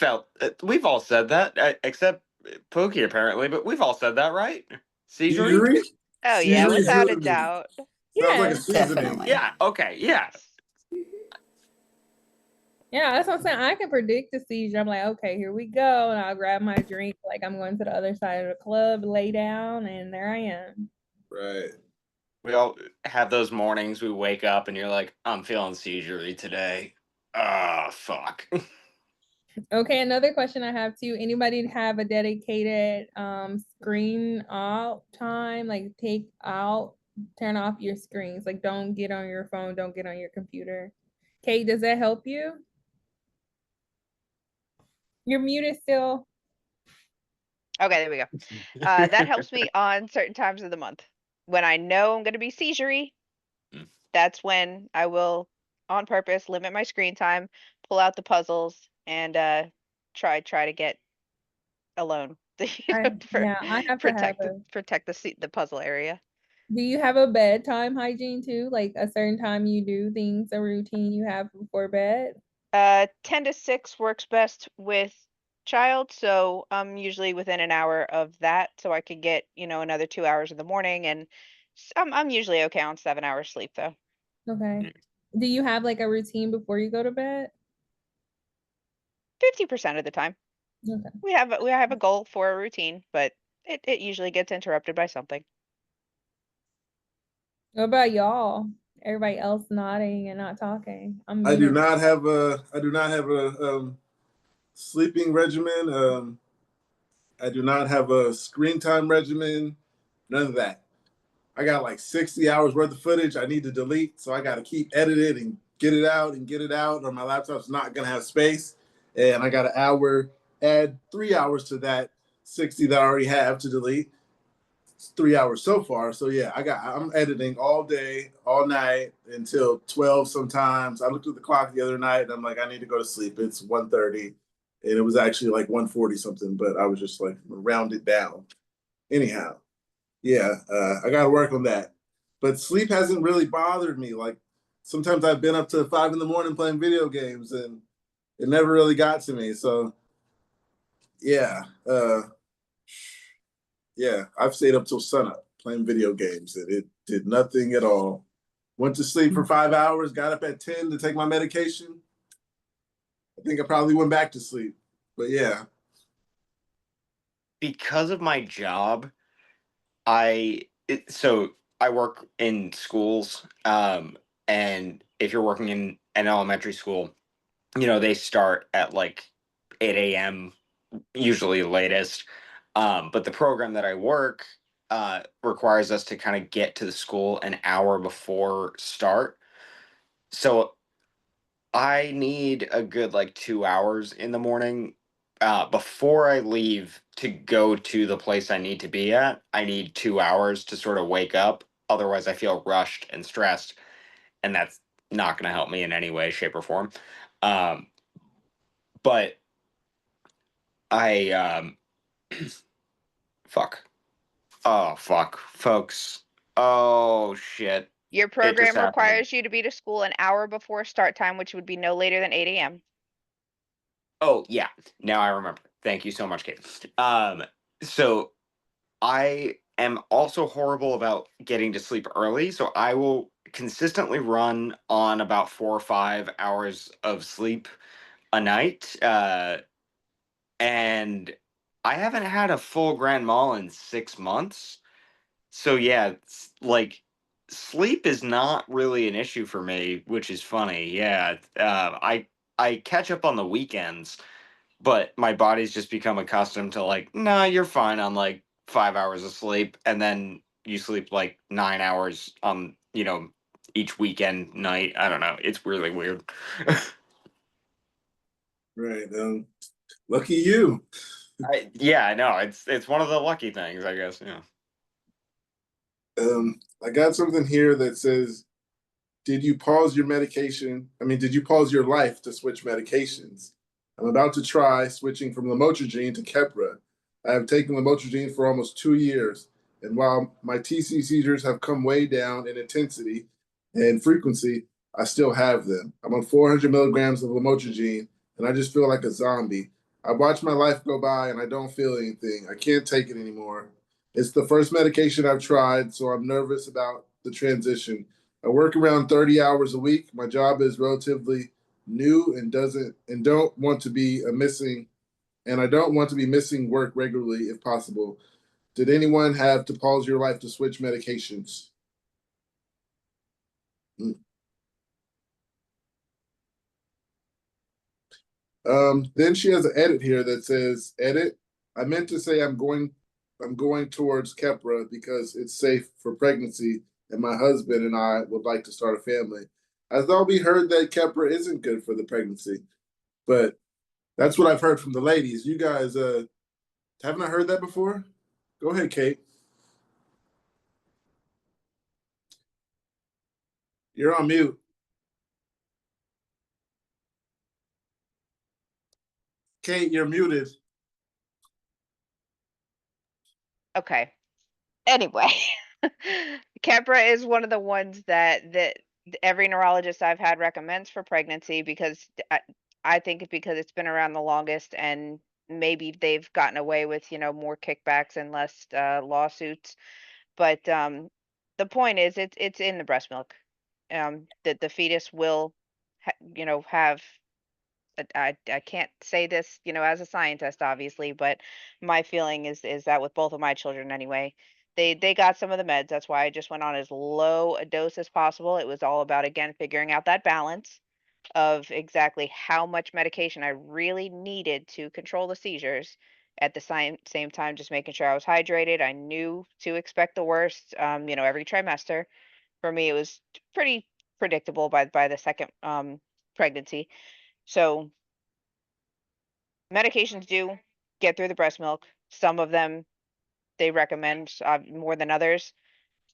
all said that, except Pookie apparently, but we've all said that, right? Seizure-y? Seizure-y? Oh yeah, Seizure-y without a is- doubt. Sounds like a Yeah. seasoning. Definitely. Yeah, okay, yeah. Yeah, that's what I'm saying. I can predict the seizure. I'm like, okay, here we go. And I'll grab my drink like I'm going to the other side of the club, lay down, and there I am. Right. We all have those mornings we wake up and you're like, I'm feeling seizure-y today. Ah, fuck. Okay, another question I have too. Anybody have a dedicated screen out time? Like turn off your screens. Like don't get on your phone, don't get on your computer. Kate, does that help you? You're muted still. Okay, there we go. That helps me on certain times of the month. When I know I'm going to be seizure-y, that's when I will, on purpose, limit my screen time, pull out the puzzles, and try to get alone. I have to have protect the puzzle area. Do you have a bedtime hygiene too? Like a certain time you do things, a routine you have before bed? 10 to 6 works best with child, so I'm usually within an hour of that, so I could get, another 2 hours in the morning, and I'm usually okay on 7 hours sleep though. Okay. Do you have like a routine before you go to bed? 50% of the time. Okay. We have a goal for a routine, but it usually gets interrupted by something. What about y'all? Everybody else nodding and not talking. I do not have a sleeping regimen. I do not have a screen time regimen. None of that. I got like 60 hours worth of footage I need to delete, so I got to keep editing and get it out, or my laptop's not gonna have space. And I got add 3 hours to that 60 that I already have to delete. It's 3 hours so far. So yeah, I'm editing all day, all night until 12 sometimes. I looked at the clock the other night and I'm like, I need to go to sleep. It's 1:30. And it was actually like 1:40 something, but I was just like round it down. Anyhow, yeah, I got to work on that. But sleep hasn't really bothered me. Like sometimes I've been up to 5 a.m. playing video games and it never really got to me. So yeah, I've stayed up till sunup playing video games and it did nothing at all. Went to sleep for 5 hours, got up at 10 to take my medication. I think I probably went back to sleep. But yeah. Because of my job, so I work in schools, and if you're working in an elementary school, they start at like 8 a.m. usually latest. But the program that I work requires us to kind of get to the school an hour before start. So I need a good like 2 hours in the morning before I leave to go to the place I need to be at. I need 2 hours to sort of wake up. Otherwise, I feel rushed and stressed, and that's not going to help me in any way, shape, or form. Um, but I fuck. Oh fuck, folks. Oh shit. Your It just program happened. requires you to be to school an hour before start time, which would be no later than 8 a.m. Oh yeah, now I remember. Thank you so much, Kate. So I am also horrible about getting to sleep early, so I will consistently run on about 4 or 5 hours of sleep a night. And I haven't had a full grand mal in 6 months. So yeah, like sleep is not really an issue for me, which is funny. Yeah, I catch up on the weekends, but my body's just become accustomed to like, nah, you're fine on like 5 hours of sleep, and then you sleep like 9 hours on each weekend night. I don't know. It's really weird. Right. Lucky you. Yeah, I know. It's one of the lucky things, I guess. Yeah. I got something here that says, did you pause your medication? I mean, did you pause your life to switch medications? I'm about to try switching from lamotrigine to Keppra. I have taken lamotrigine for almost 2 years, and while my TC seizures have come way down in intensity and frequency, I still have them. I'm on 400 milligrams of lamotrigine, and I just feel like a zombie. I watch my life go by, and I don't feel anything. I can't take it anymore. It's the first medication I've tried, so I'm nervous about the transition. I work around 30 hours a week. My job is relatively new and don't want to be missing, and I don't want to be missing work regularly if possible. Did anyone have to pause your life to switch medications? Then she has an edit here that says, edit. I meant to say I'm going towards Keppra because it's safe for pregnancy, and my husband and I would like to start a family. I thought we heard that Keppra isn't good for the pregnancy, but that's what I've heard from the ladies. You guys haven't I heard that before? Go ahead, Kate. You're on mute. Kate, you're muted. Okay. Anyway, Keppra is one of the ones that every neurologist I've had recommends for pregnancy because I think because it's been around the longest and maybe they've gotten away with, more kickbacks and less lawsuits. But the point is it's in the breast milk. That the fetus will have I can't say this, as a scientist, obviously, but my feeling is that with both of my children anyway, they got some of the meds. That's why I just went on as low a dose as possible. It was all about again figuring out that balance of exactly how much medication I really needed to control the seizures. At the same time, just making sure I was hydrated. I knew to expect the worst. Every trimester. For me, it was pretty predictable by the second pregnancy. So medications do get through the breast milk. Some of them they recommend more than others.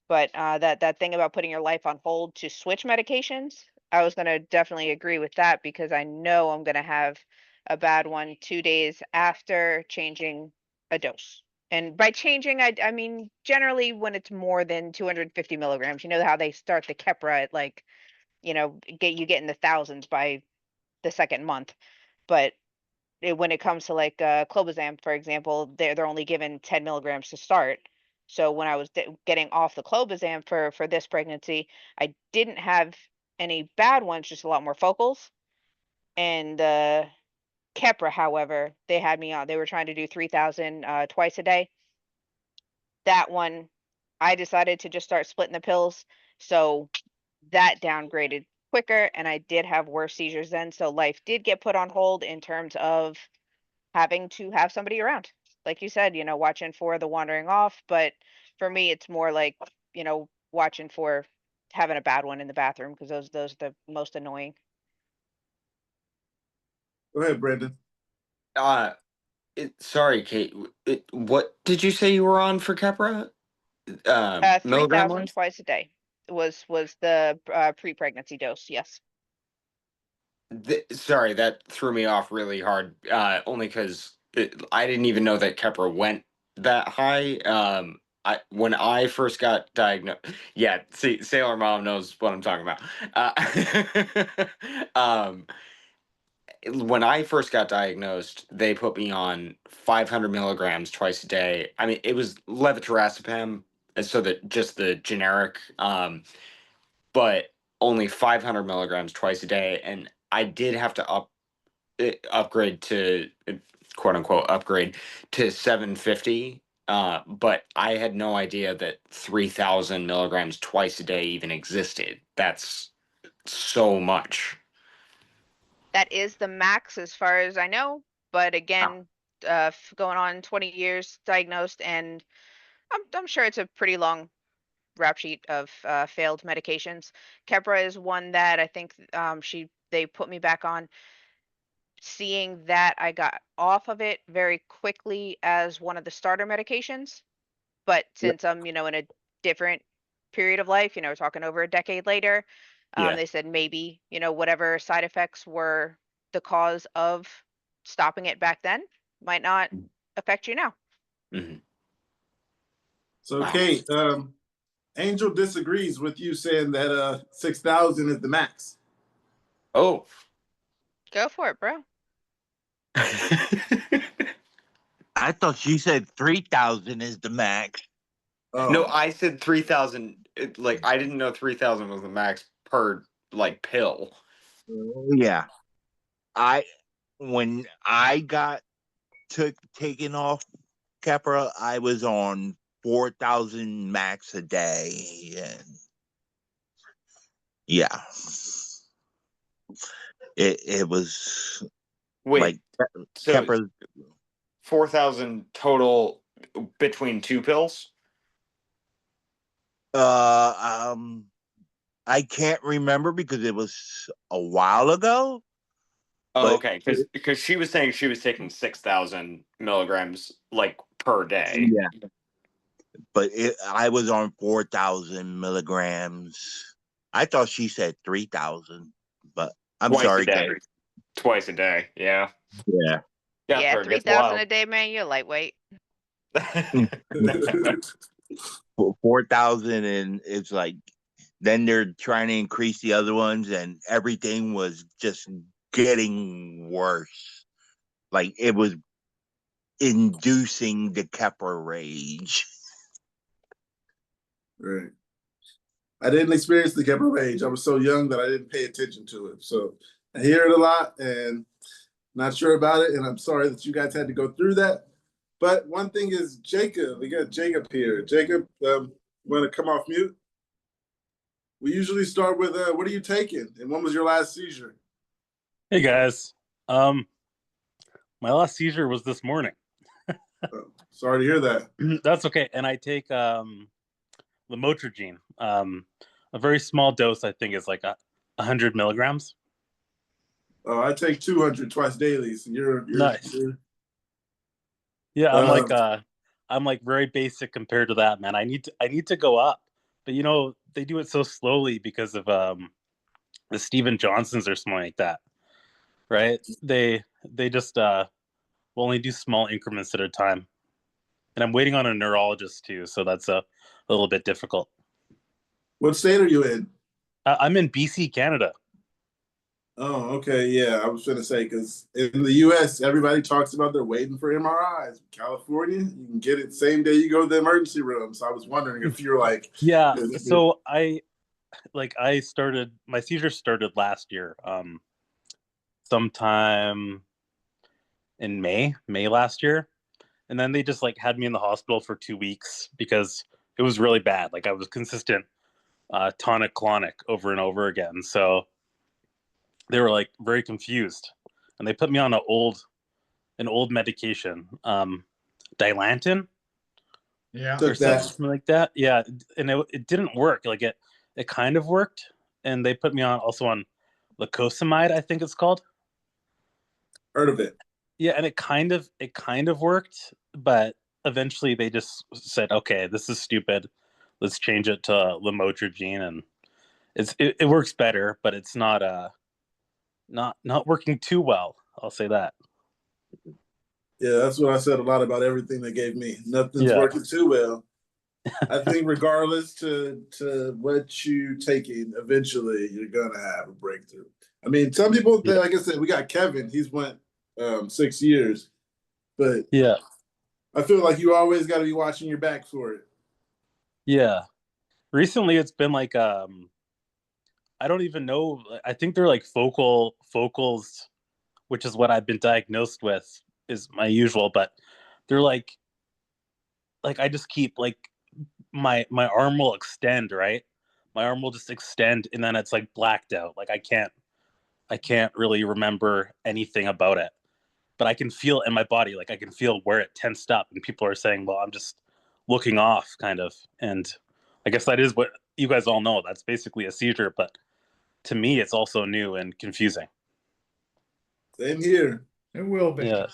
But that thing about putting your life on hold to switch medications, I was gonna definitely agree with that because I know I'm gonna have a bad one 2 days after changing a dose. And by changing, I mean generally when it's more than 250 milligrams. You know how they start the Keppra at like, get in the thousands by the second month. But when it comes to like clobazam, for example, they're only given 10 milligrams to start. So when I was getting off the clobazam for this pregnancy, I didn't have any bad ones, just a lot more focals. And Keppra, however, they had me on. They were trying to do 3,000 twice a day. That one, I decided to just start splitting the pills. So that downgraded quicker, and I did have worse seizures then. So life did get put on hold in terms of having to have somebody around. Like you said, watching for the wandering off. But for me, it's more like, watching for having a bad one in the bathroom, because those are the most annoying. Go ahead, Brandon. Sorry, Kate. What did you say you were on for Keppra? 3,000 Milligram-wise? twice a day was the pre-pregnancy dose. Yes. Sorry, that threw me off really hard. Only because I didn't even know that Keppra went that high. When I first got diagnosed, yeah. See, Sailor Mom knows what I'm talking about. When I first got diagnosed, they put me on 500 milligrams twice a day. I mean, it was levetiracetam, and so that just the generic, but only 500 milligrams twice a day. And I did have to upgrade to quote unquote upgrade to 750. But I had no idea that 3,000 milligrams twice a day even existed. That's so much. That is the max as far as I know. But again, going on 20 years diagnosed, and I'm sure it's a pretty long rap sheet of failed medications. Keppra is one that I think they put me back on, seeing that I got off of it very quickly as one of the starter medications. But since I'm, in a different period of life, we're talking over a decade later, Yeah. they said maybe, whatever side effects were the cause of stopping it back then might not affect you now. Mm-hmm. So, Wow. Kate, Angel disagrees with you saying that 6,000 is the max. Oh. Go for it, bro. I thought she said 3,000 is the max. Oh. No, I said 3,000. Like, I didn't know 3,000 was the max per like pill. Yeah. When I got taken off Keppra, I was on 4,000 max a day, and yeah, it was Wait, like so Keppra. 4,000 total between two pills? I can't remember because it was a while ago. Oh, But okay. Because she was saying she was taking 6,000 milligrams like per day. yeah, but I was on 4,000 milligrams. I thought she said 3,000, but I'm Twice sorry, a day. guys. Twice a day. Yeah. Yeah. Yeah, Where it gets 3,000 a wild. day, man. You're lightweight. 4,000, and it's like then they're trying to increase the other ones, and everything was just getting worse. Like it was inducing the Keppra rage. Right. I didn't experience the Keppra rage. I was so young that I didn't pay attention to it. So I hear it a lot and not sure about it. And I'm sorry that you guys had to go through that. But one thing is Jacob. We got Jacob here. Jacob, want to come off mute? We usually start with what are you taking? And when was your last seizure? Hey guys. My last seizure was this morning. Sorry to hear that. That's okay. And I take lamotrigine. A very small dose, I think, is like 100 milligrams. I take 200 twice daily. So you're Nice. Yeah, I'm like very basic compared to that, man. I need to go up. But they do it so slowly because of the Steven Johnsons or something like that. Right? They just will only do small increments at a time. And I'm waiting on a neurologist too, so that's a little bit difficult. What state are you in? I'm in BC, Canada. Oh, okay. Yeah, I was gonna say because in the U.S., everybody talks about they're waiting for MRIs. California, you can get it same day you go to the emergency room. So I was wondering if you're like, Yeah. So I started, my seizure started last year, sometime in May last year. And then they just like had me in the hospital for 2 weeks because it was really bad. Like I was consistent tonic clonic over and over again. So they were like very confused, and they put me on an old medication, Dilantin Yeah. took or that. something like that. Yeah, and it didn't work. Like it kind of worked, and they put me on lacosamide, I think it's called. Heard of it? Yeah, and it kind of worked, but eventually they just said, okay, this is stupid. Let's change it to lamotrigine, and it works better, but it's not working too well. I'll say that. Yeah, that's what I said a lot about everything they gave me. Nothing's Yeah. working too well. I think regardless to what you taking, eventually you're gonna have a breakthrough. I mean, some people, Yeah. like I said, we got Kevin. He's went 6 years, but Yeah. I feel like you always got to be watching your back for it. Yeah. Recently it's been like I don't even know. I think they're like focals, which is what I've been diagnosed with, is my usual, but they're like I just keep like my arm will extend, right? My arm will just extend, and then it's like blacked out. Like I can't really remember anything about it. But I can feel it in my body, like I can feel where it tensed up, and people are saying, well, I'm just looking off, kind of. And I guess that is what you guys all know. That's basically a seizure, but to me it's also new and confusing. Same here. It will be. Yeah.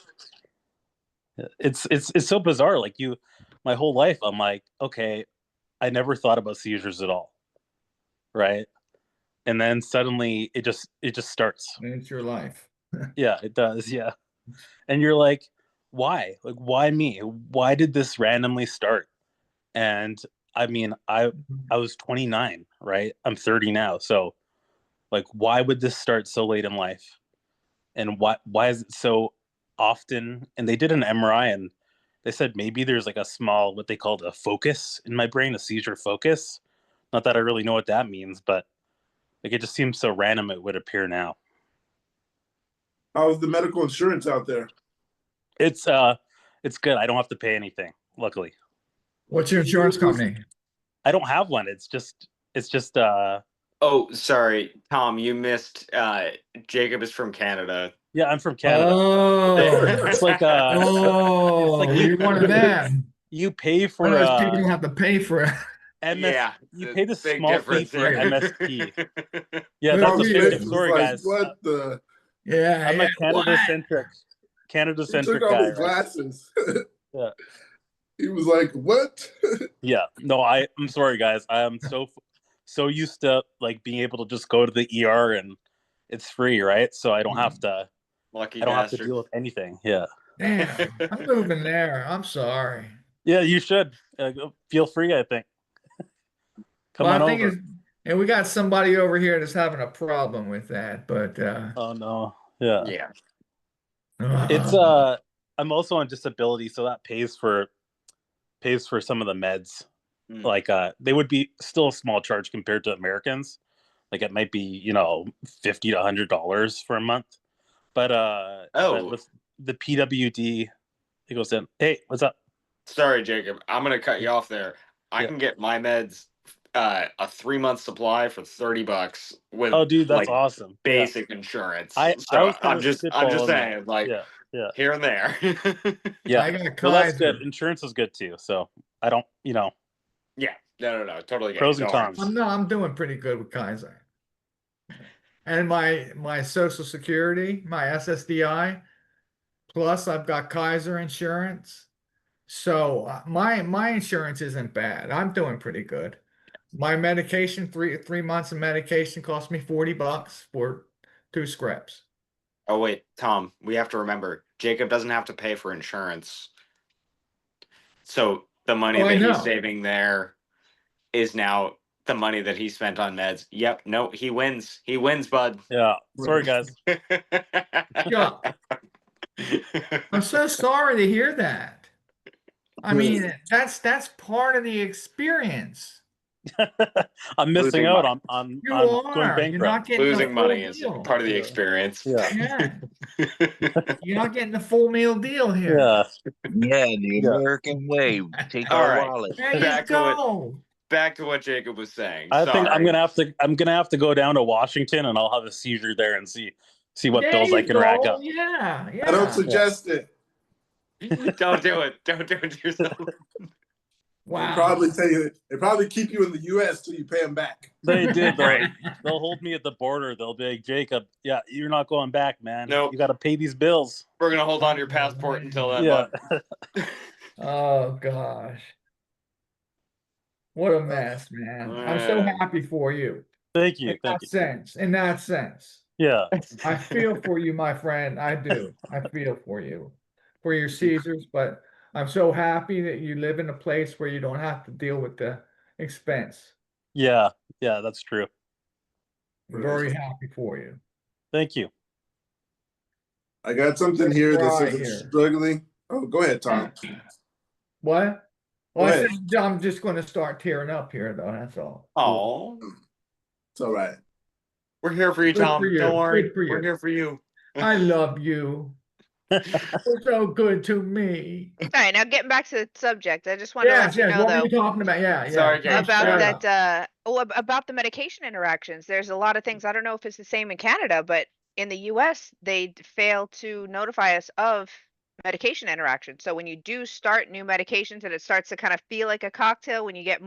It's so bizarre. Like my whole life I'm like, okay, I never thought about seizures at all, right? And then suddenly it just starts. It's your life. Yeah, it does. Yeah. And you're like, why? Like, why me? Why did this randomly start? And I mean, I was 29, right? I'm 30 now. So like, why would this start so late in life? And why is it so often? And they did an MRI, and they said maybe there's like a small, what they called a focus in my brain, a seizure focus. Not that I really know what that means, but like it just seems so random it would appear now. How's the medical insurance out there? It's good. I don't have to pay anything, luckily. What's your insurance company? I don't have one. It's just Oh, sorry, Tom, you missed. Jacob is from Canada. yeah, I'm from Canada. Oh, It's like oh, it's like you're one of them. you pay for One of those people have to pay for it. MS, Yeah, you the pay the big small fee difference for here. MSP. Yeah, Well, that's a we- big It's difference. Sorry, like, guys. what the? Yeah, I'm yeah. a Canada-centric He took off guy, his right? glasses. Yeah. He was like, what? Yeah. No, I'm sorry, guys. I am so used to like being able to just go to the ER and it's free, right? So I don't have to Lucky I don't have to bastard. deal with anything. Yeah. Damn, I'm moving there. I'm sorry. Yeah, you should. Feel free, I think. Come on I think over. and we got somebody over here that's having a problem with that, but Oh no. Yeah. Yeah. It's I'm also on disability, so that pays for some of the meds. Mm. Like they would be still a small charge compared to Americans. Like it might be, $50 to $100 for a month. But but with the PWD, it goes in. Hey, what's up? Sorry, Jacob. I'm gonna cut you off there. I Yeah. can get my meds a 3-month supply for $30 with Oh, dude, that's like awesome. basic insurance. I So was I'm gonna just spitball on that. saying, like Yeah. here and there. Yeah. I got Well, that's Kaiser. good. Insurance is good too. So I don't, Yeah. No. Totally get pros it. and Don't worry. cons. I'm doing pretty good with Kaiser. And my Social Security, my SSDI, plus I've got Kaiser insurance. So my insurance isn't bad. I'm doing pretty good. My medication, three months of medication cost me $40 for 2 scripts. Oh wait, Tom, we have to remember Jacob doesn't have to pay for insurance. So the money Oh, I that he's know. saving there is now the money that he spent on meds. Yep, no, he wins. He wins, bud. Yeah. Sorry, guys. Chuck, I'm so sorry to hear that. I mean, that's part of the experience. I'm missing Losing out money. on You going are. You're bankrupt. not getting the Losing full money is deal. part of the Yeah. experience. Yeah. Yeah, you're not getting the full meal deal here. Yeah. Yeah, the Yeah. American way. Take All our right. wallet. There you Back to go. what Jacob was saying. I think I'm Sorry. gonna have to go down to Washington and I'll have a seizure there and see what There bills I you can rack go. up. Yeah, I don't yeah. suggest it. Don't do it. Don't do it to yourself. Wow. They probably keep you in the U.S. till you pay them back. They did though. Right. They'll hold me at the border. They'll be like, Jacob, yeah, you're not going back, man. Nope. You got to pay these bills. We're gonna hold on to your passport until then, Yeah. bud. Oh gosh. What a mess, man. I'm so happy for you. Thank you. In Thank that you. sense. In that sense. Yeah. I feel for you, my friend. I do. I feel for you for your seizures, but I'm so happy that you live in a place where you don't have to deal with the expense. Yeah. Yeah, that's true. Very happy for you. Thank you. I got something here that Right says I'm here. struggling. Oh, go ahead, Tom. What? Go Well, I ahead. said I'm just going to start tearing up here, though. That's all. Oh, It's all right. we're here for you, Good Tom. for you. Don't worry. Good for We're you. here for you. I love you. You're so good to me. All right, now getting back to the subject, I just want to Yes, let you yes. know What were though you talking about? Yeah, Sorry, yeah. Jake. about Shut Shut that up. about the medication interactions. There's a lot of things. I don't know if it's the same in Canada, but in the US they fail to notify us of medication interactions. So when you do start new medications and it starts to kind of feel like a cocktail, when you get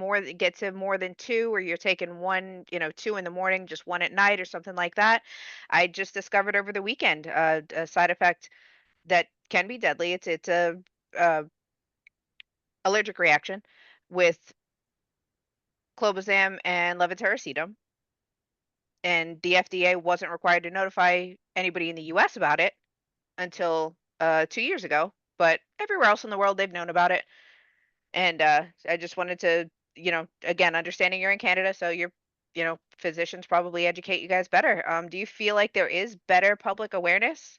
to more than two, or you're taking one, two in the morning, just one at night or something like that. I just discovered over the weekend a side effect that can be deadly. It's a uh, allergic reaction with clobazam and levetiracetam, and the FDA wasn't required to notify anybody in the US about it until 2 years ago. But everywhere else in the world, they've known about it. And I just wanted to, again, understanding you're in Canada, so physicians probably educate you guys better. Do you feel like there is better public awareness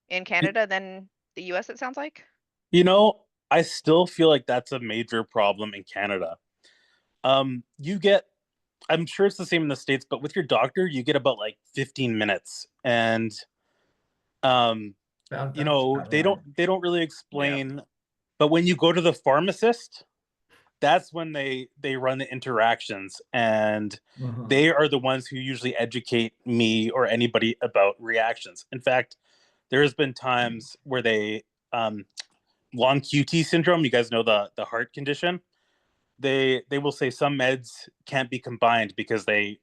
in Canada than the US, it sounds like? You know, I still feel like that's a major problem in Canada. You get, I'm sure it's the same in the States, but with your doctor, you get about like 15 minutes. And That's they not don't really explain. But when you go to the pharmacist, that's when they run the interactions, and right. they are the ones who usually educate me or anybody about reactions. In fact, there has been times where they long QT syndrome, you guys know the heart condition, they will say some meds can't be combined because the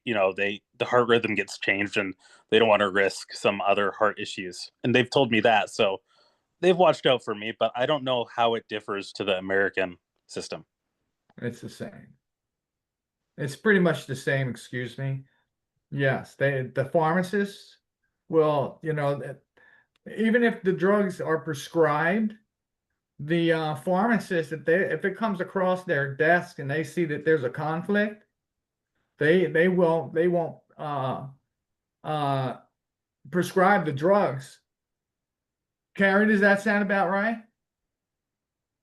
heart rhythm gets changed and they don't want to risk some other heart issues, and they've told me that. So they've watched out for me, but I don't know how it differs to the American system. It's the same. It's pretty much the same, excuse me. Yes, the pharmacists will, even if the drugs are prescribed, the pharmacist, if it comes across their desk and they see that there's a conflict, they won't prescribe the drugs. Carrie, does that sound about right?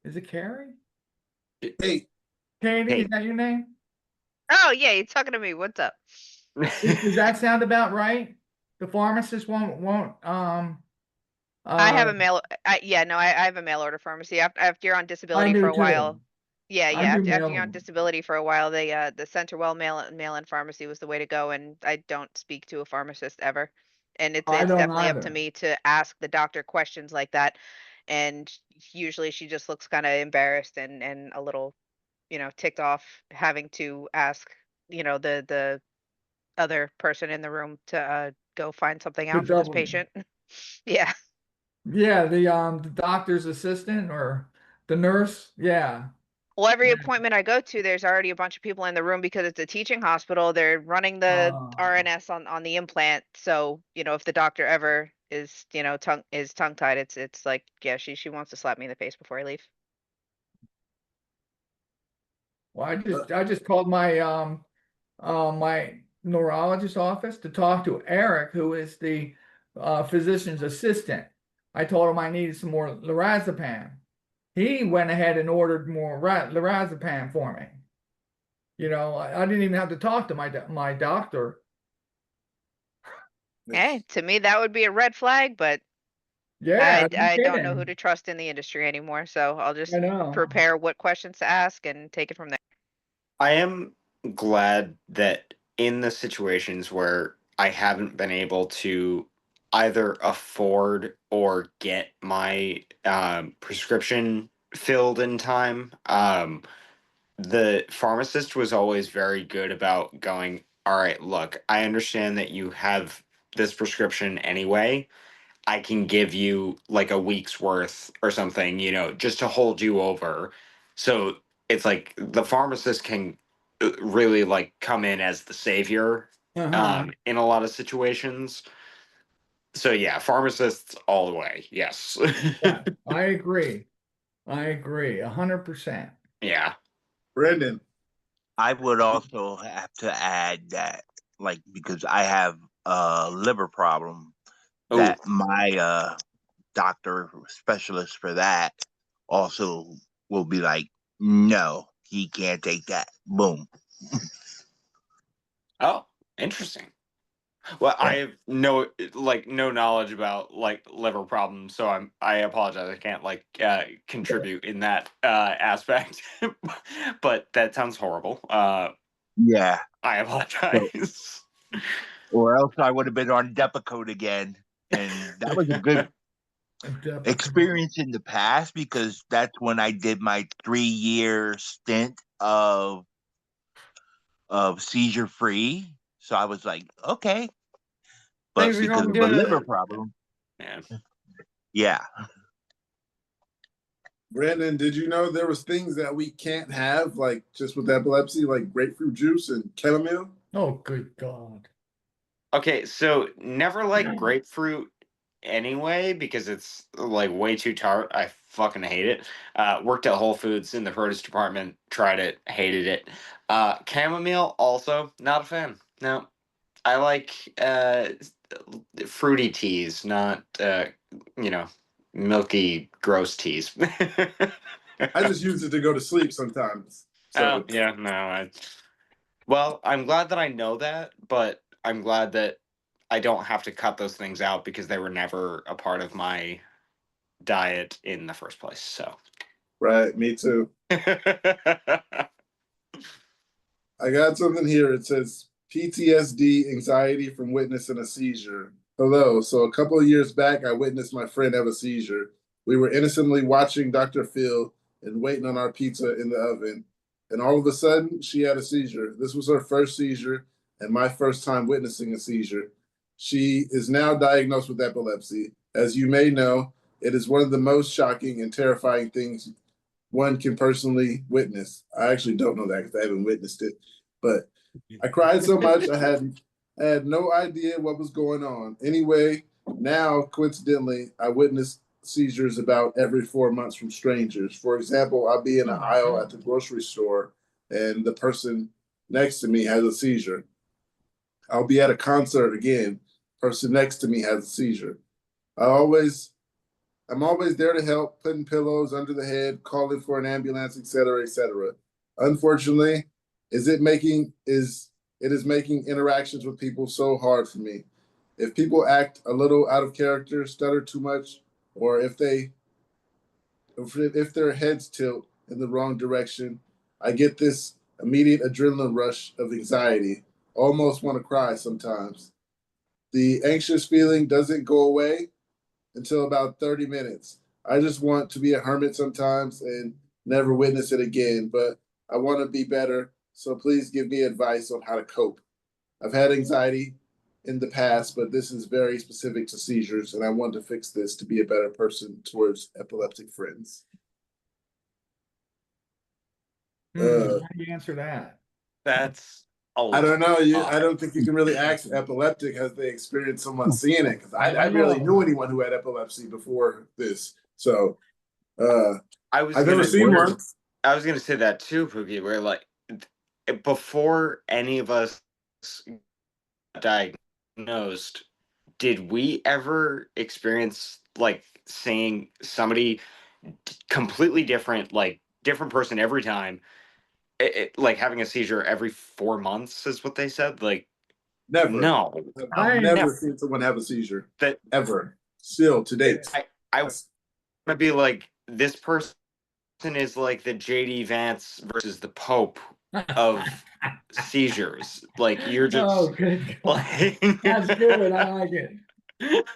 Is it Carrie? Hey, Katie, Hey. is that your name? Oh yeah, you're talking to me. What's up? Does that sound about right? The pharmacist won't I have a mail. I have a mail order pharmacy. After you're on disability do for a too. while. Yeah, I yeah. do After you're on mail. disability for a while, the Centerwell mail-in pharmacy was the way to go, and I don't speak to a pharmacist ever. And it's I don't definitely up to either. me to ask the doctor questions like that. And usually she just looks kind of embarrassed and a little, ticked off having to ask, the other person in the room to go find something The out for this double. patient. Yeah. Yeah, the doctor's assistant or the nurse. Yeah. Well, every Yeah. appointment I go to, there's already a bunch of people in the room because it's a teaching hospital. They're running the RNS on the implant. So, if the doctor ever is, tongue tied, it's like, yeah, she wants to slap me in the face before I leave. Well, I just called my my neurologist office to talk to Eric, who is the physician's assistant. I told him I needed some more lorazepam. He went ahead and ordered more lorazepam for me. You know, I didn't even have to talk to my doctor. Hey, to me, that would be a red flag, but Yeah, I no don't know who kidding. to trust in the industry anymore. So I'll just I know. prepare what questions to ask and take it from there. I am glad that in the situations where I haven't been able to either afford or get my prescription filled in time, the pharmacist was always very good about going, all right, look, I understand that you have this prescription anyway. I can give you like a week's worth or something, you know, just to hold you over. So it's like the pharmacist can really like come in as the savior in a lot of situations. So yeah, pharmacists all the way. Yes. Yeah, I agree. I agree 100%. Yeah. Brendan. I would also have to add that, like, because I have a liver problem, Oh, that my doctor specialist for that also will be like, no, he can't take that. Boom. oh, interesting. Well, I have no knowledge about like liver problems, so I apologize. I can't like contribute in that aspect. But that sounds horrible. Yeah. I apologize. Or else I would have been on Depakote again. And that was a good experience in the past because that's when I did my 3-year stint of seizure free. So I was like, okay. But Things are because going of a liver good. problem, Yeah. yeah. Brandon, did you know there was things that we can't have, like just with epilepsy, like grapefruit juice and chamomile? Oh, good God. Okay, so never like grapefruit anyway because it's like way too tart. I fucking hate it. Worked at Whole Foods in the produce department, tried it, hated it. Chamomile also not a fan. No. I like fruity teas, not you know, milky gross teas. I just use it to go to sleep sometimes. Oh So yeah, no. Well, I'm glad that I know that, but I'm glad that I don't have to cut those things out because they were never a part of my diet in the first place. So. right, me too. I got something here. It says PTSD, anxiety from witnessing a seizure. Hello. So a couple of years back, I witnessed my friend have a seizure. We were innocently watching Dr. Phil and waiting on our pizza in the oven. And all of a sudden, she had a seizure. This was her first seizure and my first time witnessing a seizure. She is now diagnosed with epilepsy. As you may know, it is one of the most shocking and terrifying things one can personally witness. I actually don't know that because I haven't witnessed it, but I cried so much I had no idea what was going on. Anyway, now coincidentally, I witness seizures about every 4 months from strangers. For example, I'll be in an aisle at the grocery store and the person next to me has a seizure. I'll be at a concert again, person next to me has a seizure. I'm always there to help, putting pillows under the head, calling for an ambulance, etc., etc. Unfortunately, it is making interactions with people so hard for me. If people act a little out of character, stutter too much, or if their heads tilt in the wrong direction, I get this immediate adrenaline rush of anxiety. Almost want to cry sometimes. The anxious feeling doesn't go away until about 30 minutes. I just want to be a hermit sometimes and never witness it again, but I want to be better. So please give me advice on how to cope. I've had anxiety in the past, but this is very specific to seizures, and I want to fix this to be a better person towards epileptic friends. How do you answer that? That's I don't know. I don't think you can really ask an epileptic has they experienced someone seeing it because I barely knew anyone who had epilepsy before this. So I was I've never gonna seen one. I was gonna say that too, Pookie, where like before any of us got diagnosed, did we ever experience like seeing somebody completely different, like different person every time, like having a seizure every 4 months is what they said? Like, Never. no, I've I never never. seen someone have a seizure That ever. Still to date. I want to be like, this person is like the JD Vance versus the Pope of seizures. Like, you're Oh, just good God. like, That's good. I like it.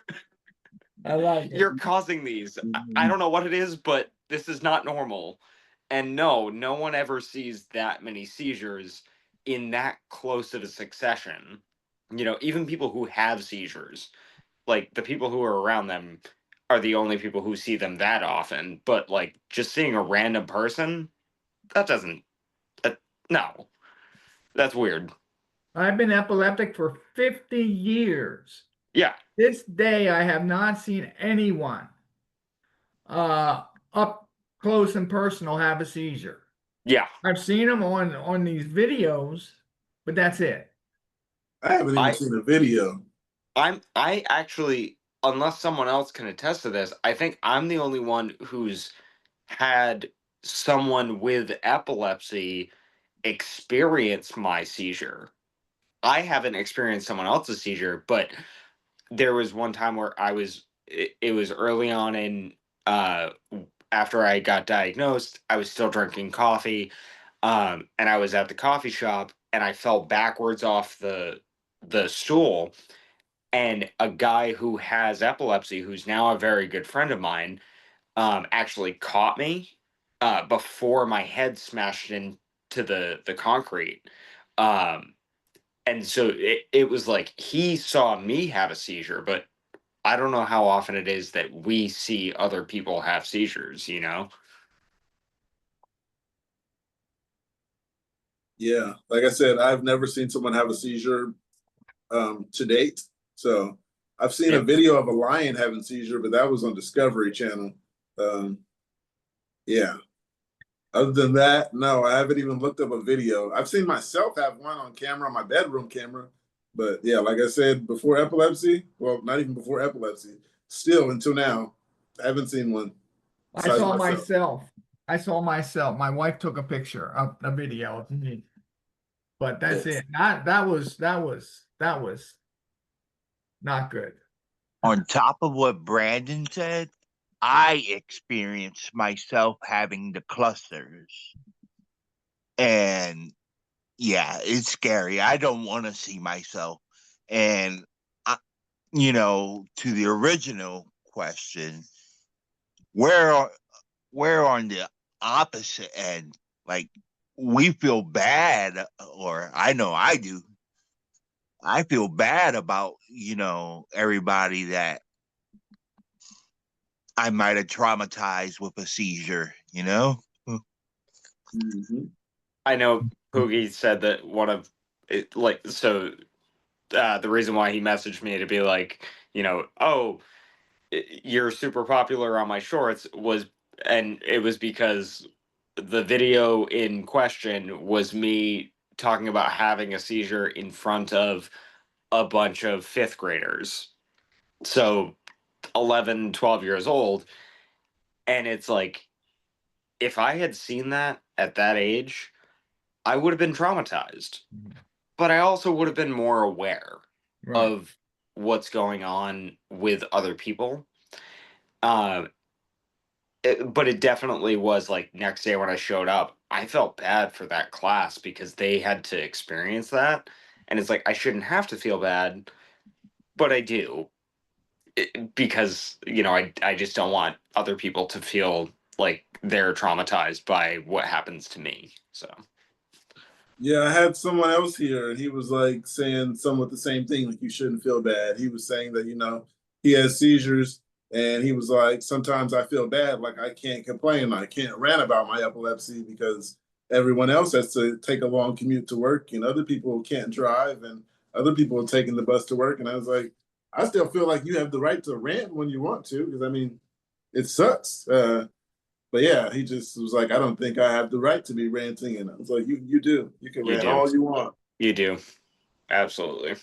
I like it. you're causing these. I don't know what it is, but this is not normal. And no one ever sees that many seizures in that close of a succession. You know, even people who have seizures, like the people who are around them are the only people who see them that often. But like just seeing a random person, that doesn't, no, that's weird. I've been epileptic for 50 years. Yeah. This day, I have not seen anyone up close and personal have a seizure. Yeah. I've seen them on these videos, but that's it. I haven't even seen a video. I actually, unless someone else can attest to this, I think I'm the only one who's had someone with epilepsy experience my seizure. I haven't experienced someone else's seizure, but there was one time where it was early on in after I got diagnosed, I was still drinking coffee, and I was at the coffee shop and I fell backwards off the stool, and a guy who has epilepsy, who's now a very good friend of mine, actually caught me before my head smashed into the concrete. Um, and so it was like he saw me have a seizure, but I don't know how often it is that we see other people have seizures, you know? Yeah, like I said, I've never seen someone have a seizure to date. So I've seen a video of a lion having seizure, but that was on Discovery Channel. Yeah. Other than that, no, I haven't even looked up a video. I've seen myself have one on camera, on my bedroom camera. But yeah, like I said, before epilepsy, well, not even before epilepsy, still until now, I haven't seen one. I saw myself. I saw myself. My wife took a picture of a video of me. But that's Yes. it. That was not good. On top of what Brandon said, I experienced myself having the clusters. And yeah, it's scary. I don't want to see myself. And, to the original question, where on the opposite end, like we feel bad, or I know I do. I feel bad about, everybody that I might have traumatized with a seizure, Mm-hmm. I know Poogie said that one of it, like, so the reason why he messaged me to be like, oh, you're super popular on my shorts and it was because the video in question was me talking about having a seizure in front of a bunch of fifth graders. So 11, 12 years old. And it's like, if I had seen that at that age, I would have been traumatized. But I also would have been more aware of what's going on with other people. But it definitely was like next day when I showed up, I felt bad for that class because they had to experience that. And it's like, I shouldn't have to feel bad, but I do. Because, I just don't want other people to feel like they're traumatized by what happens to me. So. Yeah, I had someone else here, and he was like saying somewhat the same thing, like you shouldn't feel bad. He was saying that, he has seizures, and he was like, sometimes I feel bad, like I can't complain, I can't rant about my epilepsy because everyone else has to take a long commute to work, and other people can't drive, and other people are taking the bus to work. And I was like, I still feel like you have the right to rant when you want to, because I mean, it sucks. But yeah, he just was like, I don't think I have the right to be ranting. And I was like, you do. You can You rant do. all you want. You do. Absolutely.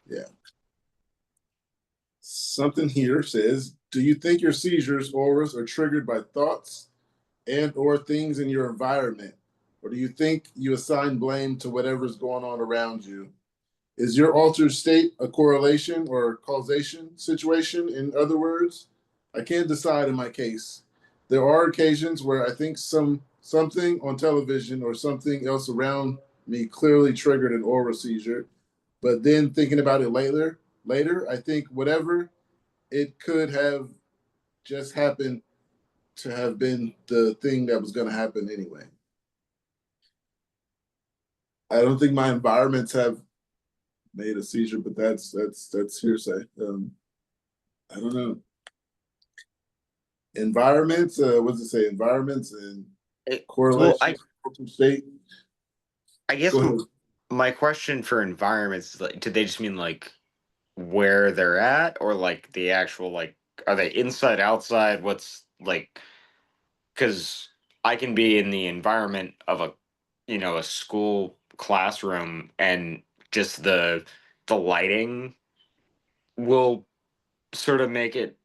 Yeah. Something here says, do you think your seizures, auras, are triggered by thoughts and or things in your environment? Or do you think you assign blame to whatever's going on around you? Is your altered state a correlation or causation situation? In other words, I can't decide in my case. There are occasions where I think something on television or something else around me clearly triggered an aura seizure, but then thinking about it later, I think whatever it could have just happened to have been the thing that was going to happen anyway. I don't think my environments have made a seizure, but that's hearsay. I don't know. Environments, what does it say? Environments and Well, correlation, state. I guess Go ahead. my question for environments is like, did they just mean like where they're at, or like the actual like, are they inside, outside? What's like, because I can be in the environment of a school classroom, and just the lighting will sort of make it,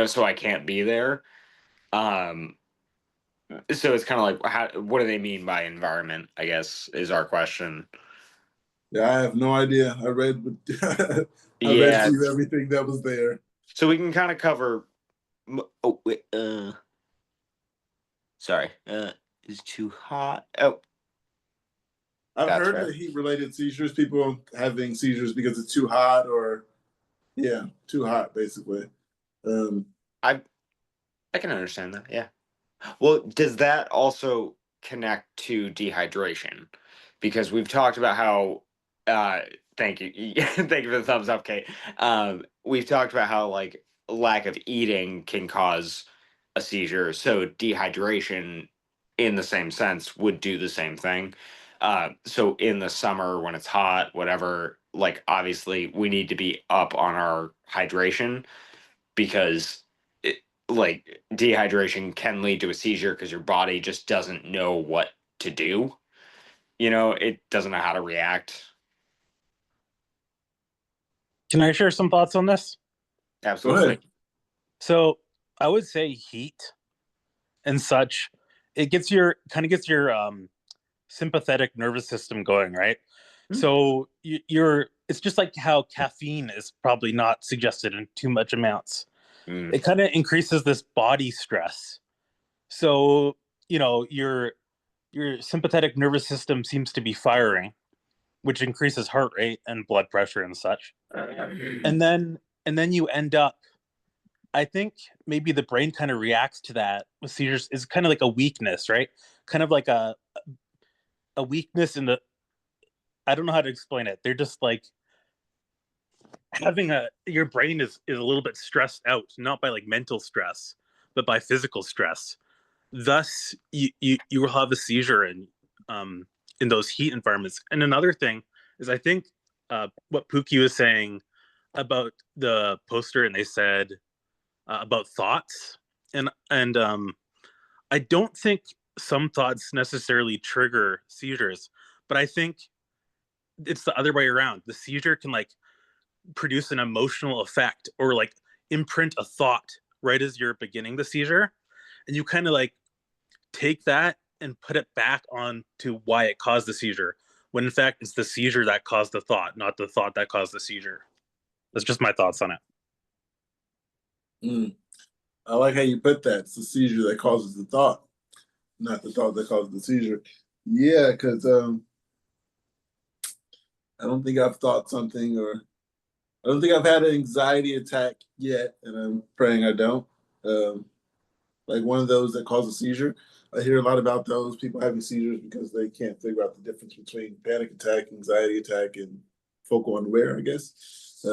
so I can't be there. Um, so it's kind of like, what do they mean by environment, I guess, is our question. Yeah, I have no idea. I read I read Yeah, through everything that was there. so we can kind of cover. Oh wait, sorry, it's too hot. Oh, I've that's heard right. that heat-related seizures, people having seizures because it's too hot, or yeah, too hot, basically. I can understand that. Yeah. Well, does that also connect to dehydration? Because we've talked about how. Uh, Thank you, thank you for the thumbs up, Kate. We've talked about how like lack of eating can cause a seizure, so dehydration, in the same sense, would do the same thing. So in the summer when it's hot, whatever, like obviously we need to be up on our hydration, because like dehydration can lead to a seizure because your body just doesn't know what to do. It doesn't know how to react. Can I share some thoughts on this? Go Absolutely. ahead. So I would say heat and such, it gets your sympathetic nervous system going, right? So it's just like how caffeine is probably not suggested in too much amounts. It kind of increases this body stress. So, your sympathetic nervous system seems to be firing, which increases heart rate and blood pressure and such. And then you end up, I think maybe the brain kind of reacts to that with seizures is kind of like a weakness, right? Kind of like a weakness in the, I don't know how to explain it. They're just like having your brain is a little bit stressed out, not by like mental stress, but by physical stress. Thus, you will have a seizure in those heat environments. And another thing is, I think what Pookie was saying about the poster, and they said about thoughts, and I don't think some thoughts necessarily trigger seizures, but I think it's the other way around. The seizure can like produce an emotional effect, or like imprint a thought right as you're beginning the seizure, and you kind of like take that and put it back on to why it caused the seizure, when in fact it's the seizure that caused the thought, not the thought that caused the seizure. That's just my thoughts on it. I like how you put that. It's the seizure that causes the thought, not the thought that causes the seizure. Yeah, because I don't think I've thought something, or I don't think I've had an anxiety attack yet, and I'm praying I don't. Like one of those that cause a seizure. I hear a lot about those people having seizures because they can't figure out the difference between panic attack, anxiety attack, and focal unaware, I guess.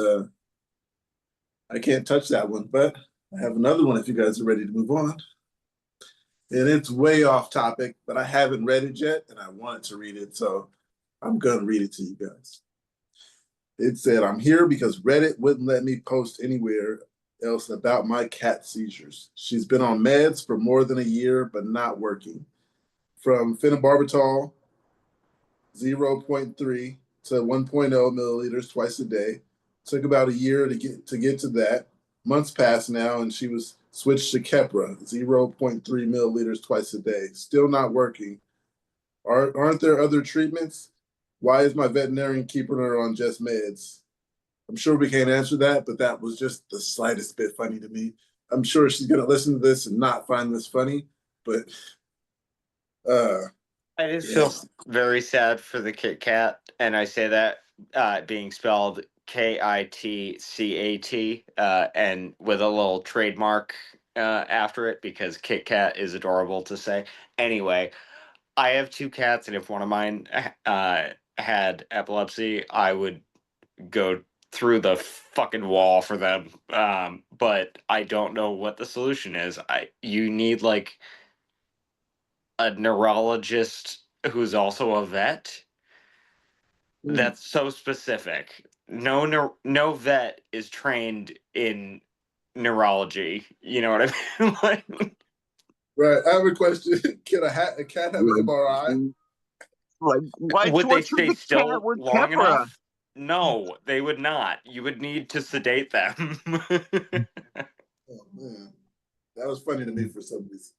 I can't touch that one, but I have another one if you guys are ready to move on. And it's way off topic, but I haven't read it yet, and I wanted to read it, so I'm going to read it to you guys. It said, I'm here because Reddit wouldn't let me post anywhere else about my cat seizures. She's been on meds for more than a year, but not working. From phenobarbital 0.3 to 1.0 milliliters twice a day. Took about a year to get to that. Months passed now, and she was switched to Keppra 0.3 milliliters twice a day. Still not working. Aren't there other treatments? Why is my veterinarian keeping her on just meds? I'm sure we can't answer that, but that was just the slightest bit funny to me. I'm sure she's going to listen to this and not find this funny, but I just yeah. feel very sad for the Kit Kat, and I say that being spelled KITCAT, and with a little trademark after it because Kit Kat is adorable to say. Anyway, I have two cats, and if one of mine had epilepsy, I would go through the fucking wall for them. But I don't know what the solution is. You need like a neurologist who's also a vet. That's so specific. No vet is trained in neurology. You know what I mean? Like, Right. I have a question. Can a cat have an MRI? Like, why would they torture stay the still cat with long Keppra? enough? No, they would not. You would need to sedate them. Oh man, that was funny to me for some reason.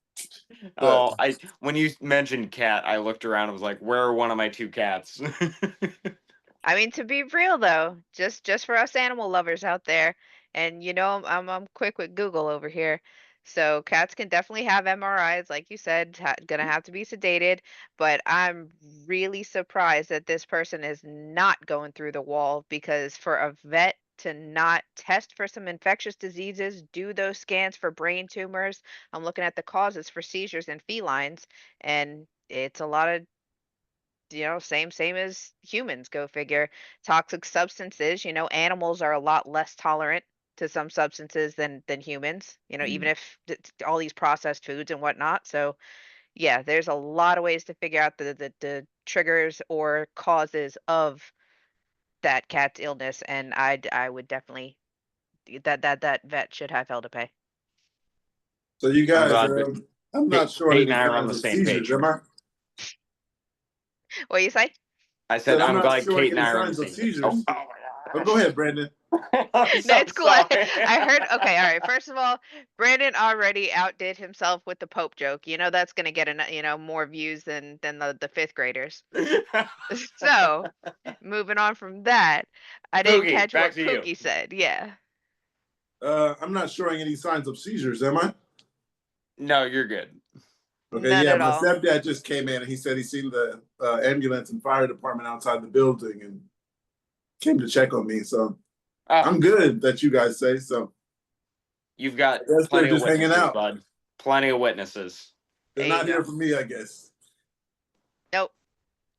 Oh, when you mentioned cat, I looked around and was like, "Where are one of my two cats?" I mean, to be real though, just for us animal lovers out there, and I'm quick with Google over here. So cats can definitely have MRIs, like you said, gonna have to be sedated. But I'm really surprised that this person is not going through the wall because for a vet to not test for some infectious diseases, do those scans for brain tumors. I'm looking at the causes for seizures in felines, and it's a lot of same as humans, go figure. Toxic substances, animals are a lot less tolerant to some substances than humans, even if all these processed foods and whatnot. So yeah, there's a lot of ways to figure out the triggers or causes of that cat's illness, and I would definitely that vet should have held to pay. So you I'm guys, glad that I'm not showing Kate and any I are on signs the of same seizures, page am here. I? What you say? I Said said I'm I'm not glad showing Kate and any I are on the signs of same page. Oh seizures. my Oh, gosh. go ahead, Brandon. I'm No, so it's cool. sorry. I heard. Okay, all right. First of all, Brandon already outdid himself with the Pope joke. That's gonna get more views than the fifth graders. So, moving on from that, I didn't Poogie, catch back what to you. Pookie said. Yeah. I'm not showing any signs of seizures, am I? No, you're good. Okay, None yeah, at my all. stepdad just came in and he said he seen the ambulance and fire department outside the building and came to check on me. So I'm good that you guys say so. You've got I guess they're plenty of just hanging witnesses, out. bud. Plenty of witnesses. They're There you not here go. for me, I guess. Nope.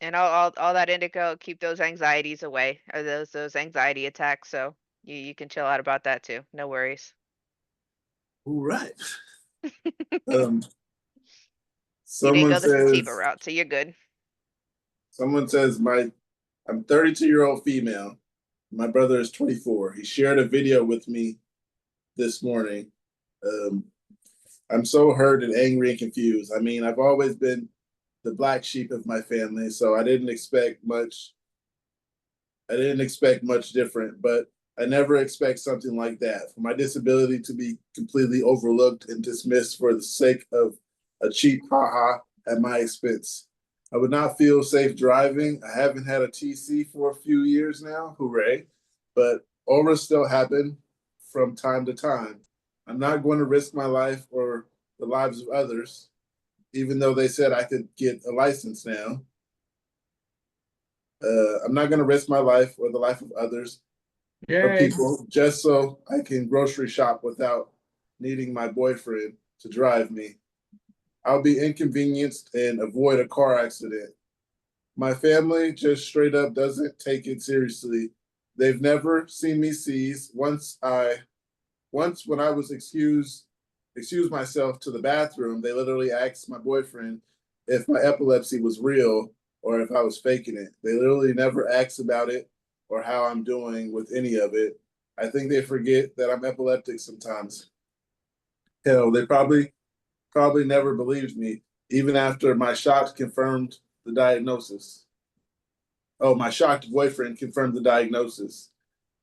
And all that indica will keep those anxieties away, or those anxiety attacks. So you can chill out about that too. No worries. All right. You didn't Someone go the sativa says route, so you're good. I'm 32-year-old female. My brother is 24. He shared a video with me this morning. I'm so hurt and angry and confused. I mean, I've always been the black sheep of my family, so I didn't expect much. I didn't expect much different, but I never expect something like that. For my disability to be completely overlooked and dismissed for the sake of a cheap haha at my expense. I would not feel safe driving. I haven't had a TC for a few years now, hooray. But auras still happen from time to time. I'm not going to risk my life or the lives of others, even though they said I could get a license now. I'm not going to risk my life or the life of others or Yay. people just so I can grocery shop without needing my boyfriend to drive me. I'll be inconvenienced and avoid a car accident. My family just straight up doesn't take it seriously. They've never seen me seize. Once when I was excuse myself to the bathroom, they literally asked my boyfriend if my epilepsy was real or if I was faking it. They literally never asked about it or how I'm doing with any of it. I think they forget that I'm epileptic sometimes. Hell, they probably never believed me, even after my shocked confirmed the diagnosis. Oh, my shocked boyfriend confirmed the diagnosis.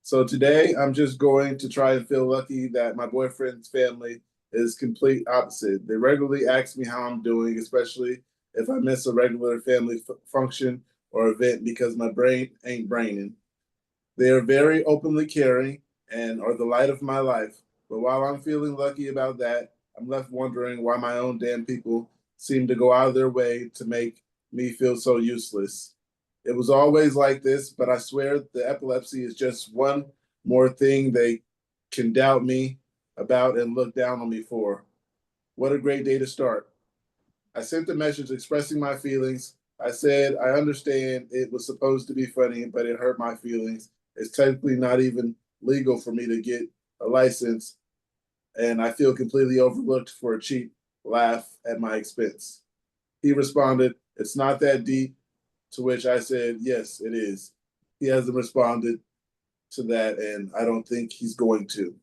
So today, I'm just going to try and feel lucky that my boyfriend's family is complete opposite. They regularly ask me how I'm doing, especially if I miss a regular family function or event because my brain ain't braining. They are very openly caring and are the light of my life. But while I'm feeling lucky about that, I'm left wondering why my own damn people seem to go out of their way to make me feel so useless. It was always like this, but I swear the epilepsy is just one more thing they can doubt me about and look down on me for. What a great day to start. I sent a message expressing my feelings. I said, I understand it was supposed to be funny, but it hurt my feelings. It's technically not even legal for me to get a license, and I feel completely overlooked for a cheap laugh at my expense. He responded, it's not that deep, to which I said, yes, it is. He hasn't responded to that, and I don't think he's going to.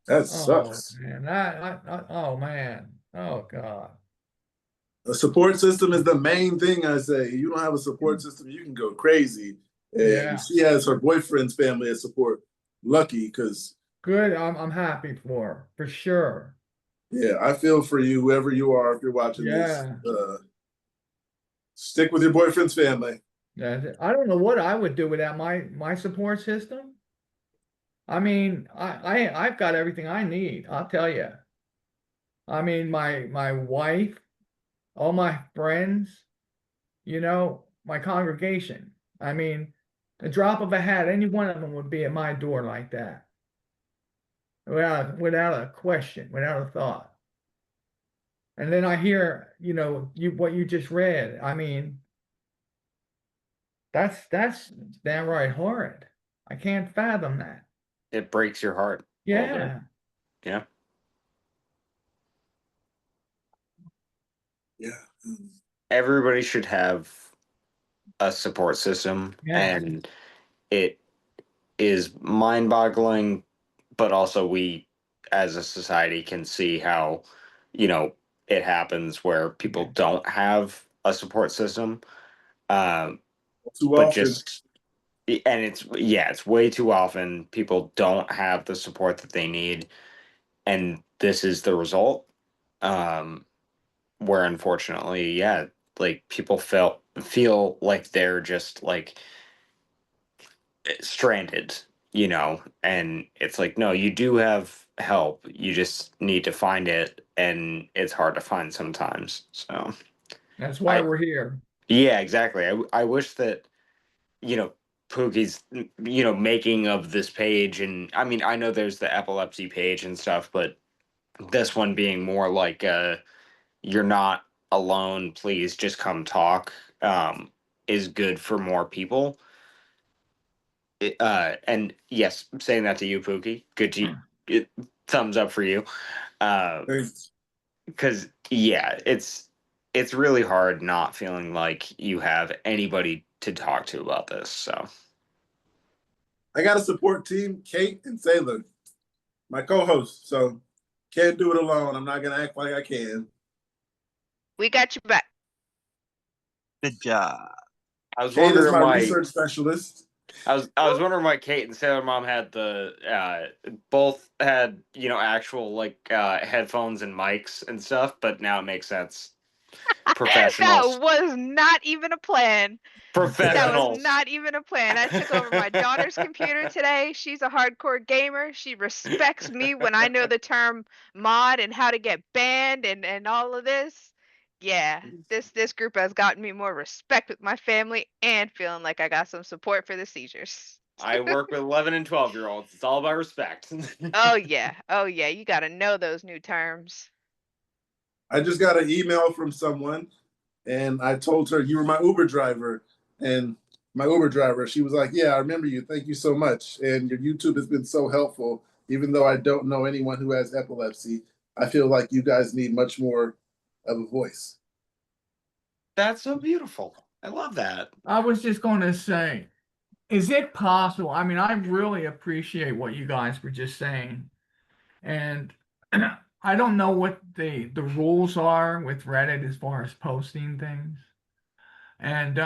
That Oh sucks. man, oh man, oh God. A support system is the main thing I say. You don't have a support system, you can go crazy. And Yeah. she has her boyfriend's family as support. Lucky, because Good, I'm happy for sure. yeah, I feel for you, whoever you are, if you're watching Yeah. this. Stick with your boyfriend's family. I don't know what I would do without my support system. I mean, I've got everything I need, I'll tell you. I mean, my wife, all my friends, my congregation. I mean, a drop of a hat, any one of them would be at my door like that. Without a question, without a thought. And then I hear, what you just read. I mean, that's downright horrid. I can't fathom that. It breaks your heart. A little bit. Yeah. Yeah. Yeah. Everybody should have a support system, Yeah. and it is mind-boggling, but also we as a society can see how, it happens where people don't have a support system. Too But often. and it's way too often people don't have the support that they need, and this is the result. Where unfortunately, yeah, like people feel like they're just like stranded, and it's like, no, you do have help, you just need to find it, and it's hard to find sometimes. So That's why I we're here. yeah, exactly. I wish that, Pookie's, making of this page, and I mean, I know there's the epilepsy page and stuff, but this one being more like you're not alone, please just come talk, is good for more people. And yes, I'm saying that to you, Pookie. Good to thumbs up for you. Thanks. Because yeah, it's really hard not feeling like you have anybody to talk to about this. So I got a support team, Kate and Sailor, my co-host. So can't do it alone. I'm not gonna act like I can. We got you back. Good job. I was Kate is wondering my why research specialist. I was wondering why Kate and Sailor Mom had the both had, actual like headphones and mics and stuff, but now it makes sense. That Professionals. was not even a plan. That was Professionals. not even a plan. I took over my daughter's computer today. She's a hardcore gamer. She respects me when I know the term mod and how to get banned and all of this. Yeah, this group has gotten me more respect with my family and feeling like I got some support for the seizures. I work with 11 and 12-year-olds. It's all about respect. Oh yeah. Oh yeah, you got to know those new terms. I just got an email from someone, and I told her you were my Uber driver, and my Uber driver, she was like, "Yeah, I remember you. Thank you so much. And your YouTube has been so helpful. Even though I don't know anyone who has epilepsy, I feel like you guys need much more of a voice." That's so beautiful. I love that. I was just going to say, is it possible? I mean, I really appreciate what you guys were just saying. And I don't know what the rules are with Reddit as far as posting things. And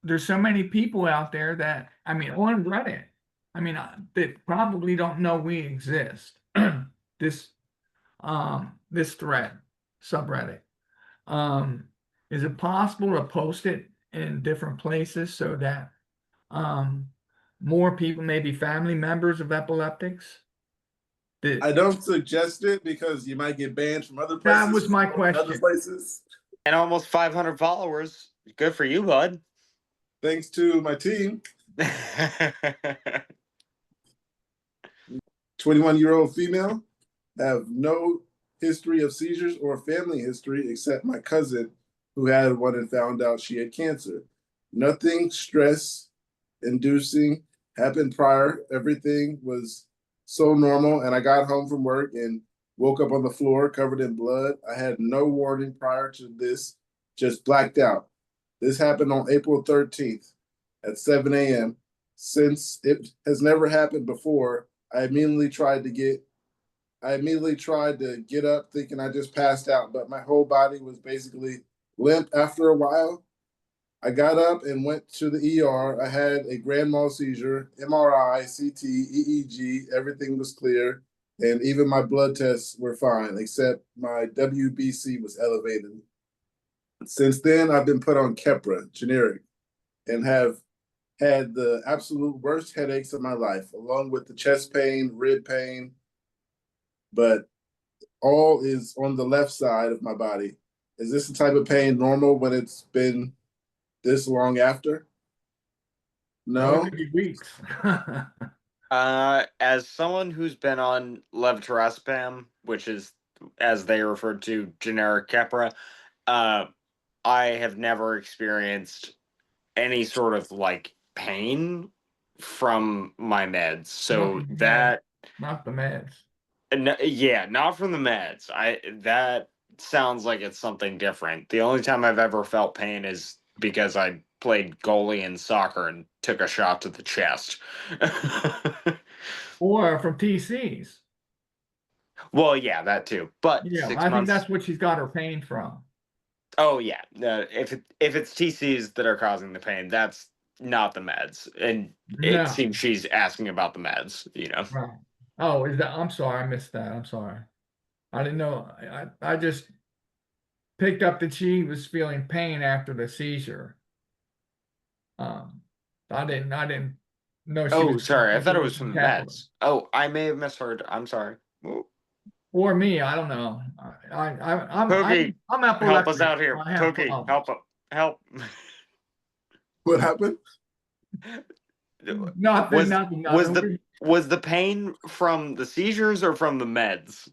there's so many people out there that, I mean, on Reddit, I mean, that probably don't know we exist. This this thread, subreddit. Um, is it possible to post it in different places so that more people, maybe family members of epileptics? I don't suggest it because you might get banned from other places. That was my Other question. places. And almost 500 followers. Good for you, bud. Thanks to my team. 21-year-old female, have no history of seizures or family history except my cousin who had one and found out she had cancer. Nothing stress inducing happened prior. Everything was so normal, and I got home from work and woke up on the floor covered in blood. I had no warning prior to this, just blacked out. This happened on April 13th at 7 a.m. Since it has never happened before, I immediately tried to get up thinking I just passed out, but my whole body was basically limp after a while. I got up and went to the ER. I had a grand mal seizure, MRI, CT, EEG, everything was clear. And even my blood tests were fine, except my WBC was elevated. Since then, I've been put on Keppra, generic, and have had the absolute worst headaches of my life, along with the chest pain, rib pain, but all is on the left side of my body. Is this the type of pain normal when it's been this long after? Oh, No. it could be weeks. As someone who's been on levetiracetam, which is, as they refer to, generic Keppra, I have never experienced any sort of like pain from my meds. So Not the that, not the meds. yeah, not from the meds. That sounds like it's something different. The only time I've ever felt pain is because I played goalie in soccer and took a shot to the chest. Or from TCs. Well, yeah, that too. But Yeah, 6 I think months. that's what she's got her pain from. Oh yeah, if it's TCs that are causing the pain, that's not the meds, and it No. seems she's asking about the meds. You know. Right. Oh, is that? I'm sorry, I missed that. I'm sorry. I didn't know. I just picked up that she was feeling pain after the seizure. I didn't know she Oh, was sorry. I thought it was using from the Keppra. meds. Oh, I may have misheard. I'm sorry. Ooh. Or me, I don't know. Pookie, I'm help us epileptic. out here. I have Pookie, problems. help. What happened? Nothing. Was the pain from the seizures or from the meds?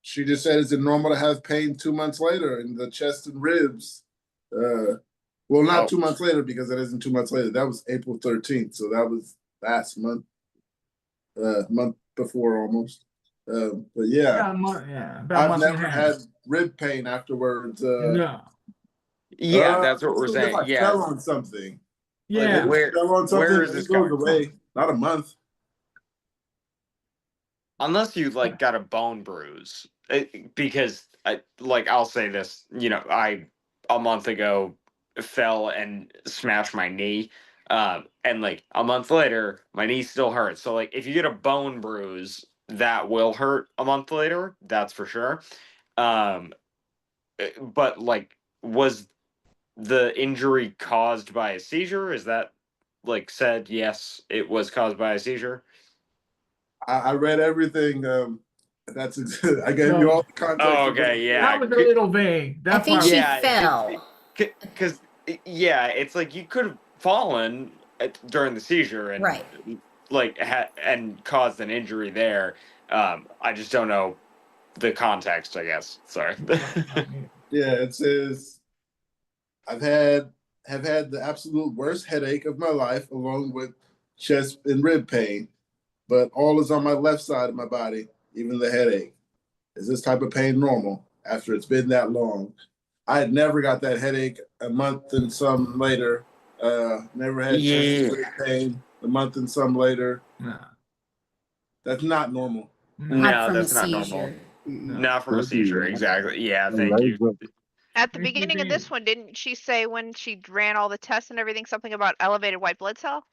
She just said, is it normal to have pain 2 months later in the chest and ribs? Well, not 2 months later, because it isn't 2 months later. That was April 13th. So that was last month, month before almost. But yeah, about a I've month and a never half. had rib pain afterwards. No. Yeah, that's what we're if saying. I Yeah. fell on something. Yeah. Like, if I fell on something, where is it this goes coming away. Not a month. Unless you like got a bone bruise, because I'll say this, I a month ago fell and smashed my knee, and like a month later my knee still hurts. So like if you get a bone bruise, that will hurt a month later, that's for sure. But like, was the injury caused by a seizure? Is that like said yes, it was caused by a seizure? I read everything. That's I gave you all the context. Oh, okay, yeah. That was a little vague. I That's think why. she Yeah, fell. because it's like you could have fallen during the seizure and Right. and caused an injury there. I just don't know the context, I guess. Sorry. Yeah, it says have had the absolute worst headache of my life, along with chest and rib pain, but all is on my left side of my body, even the headache. Is this type of pain normal after it's been that long? I had never got that headache a month and some later. Never had chest pain a month and some later. No. That's not normal. No. Not No, from a that's not normal. seizure. Not from a Thank you, seizure, man. exactly. Yeah, And thank you. At the Thank you, beginning of Dave. this one, didn't she say when she ran all the tests and everything, something about elevated white blood cell?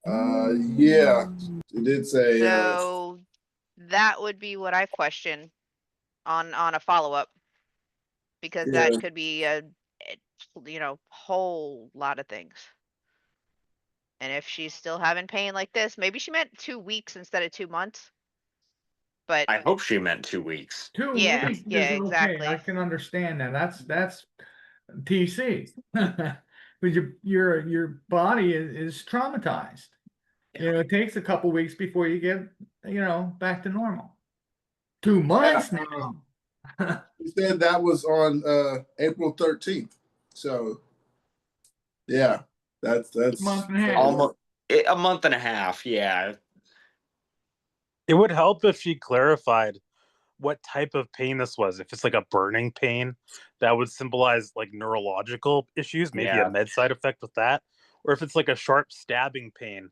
Yeah, it did say. So that would be what I question on a follow-up, because Yeah. that could be a whole lot of things. And if she's still having pain like this, maybe she meant 2 weeks instead of 2 months. But I hope she meant 2 weeks. 2 Yeah, weeks yeah, is okay. exactly. I can understand that. That's TC. But your body is traumatized. It takes a couple weeks before you get back to normal. 2 months now. He said that was on April 13th. So yeah, that's Month and a half. Almost a month and a half. Yeah. It would help if she clarified what type of pain this was. If it's like a burning pain, that would symbolize like neurological issues, maybe Yeah. a med side effect with that, or if it's like a sharp stabbing pain,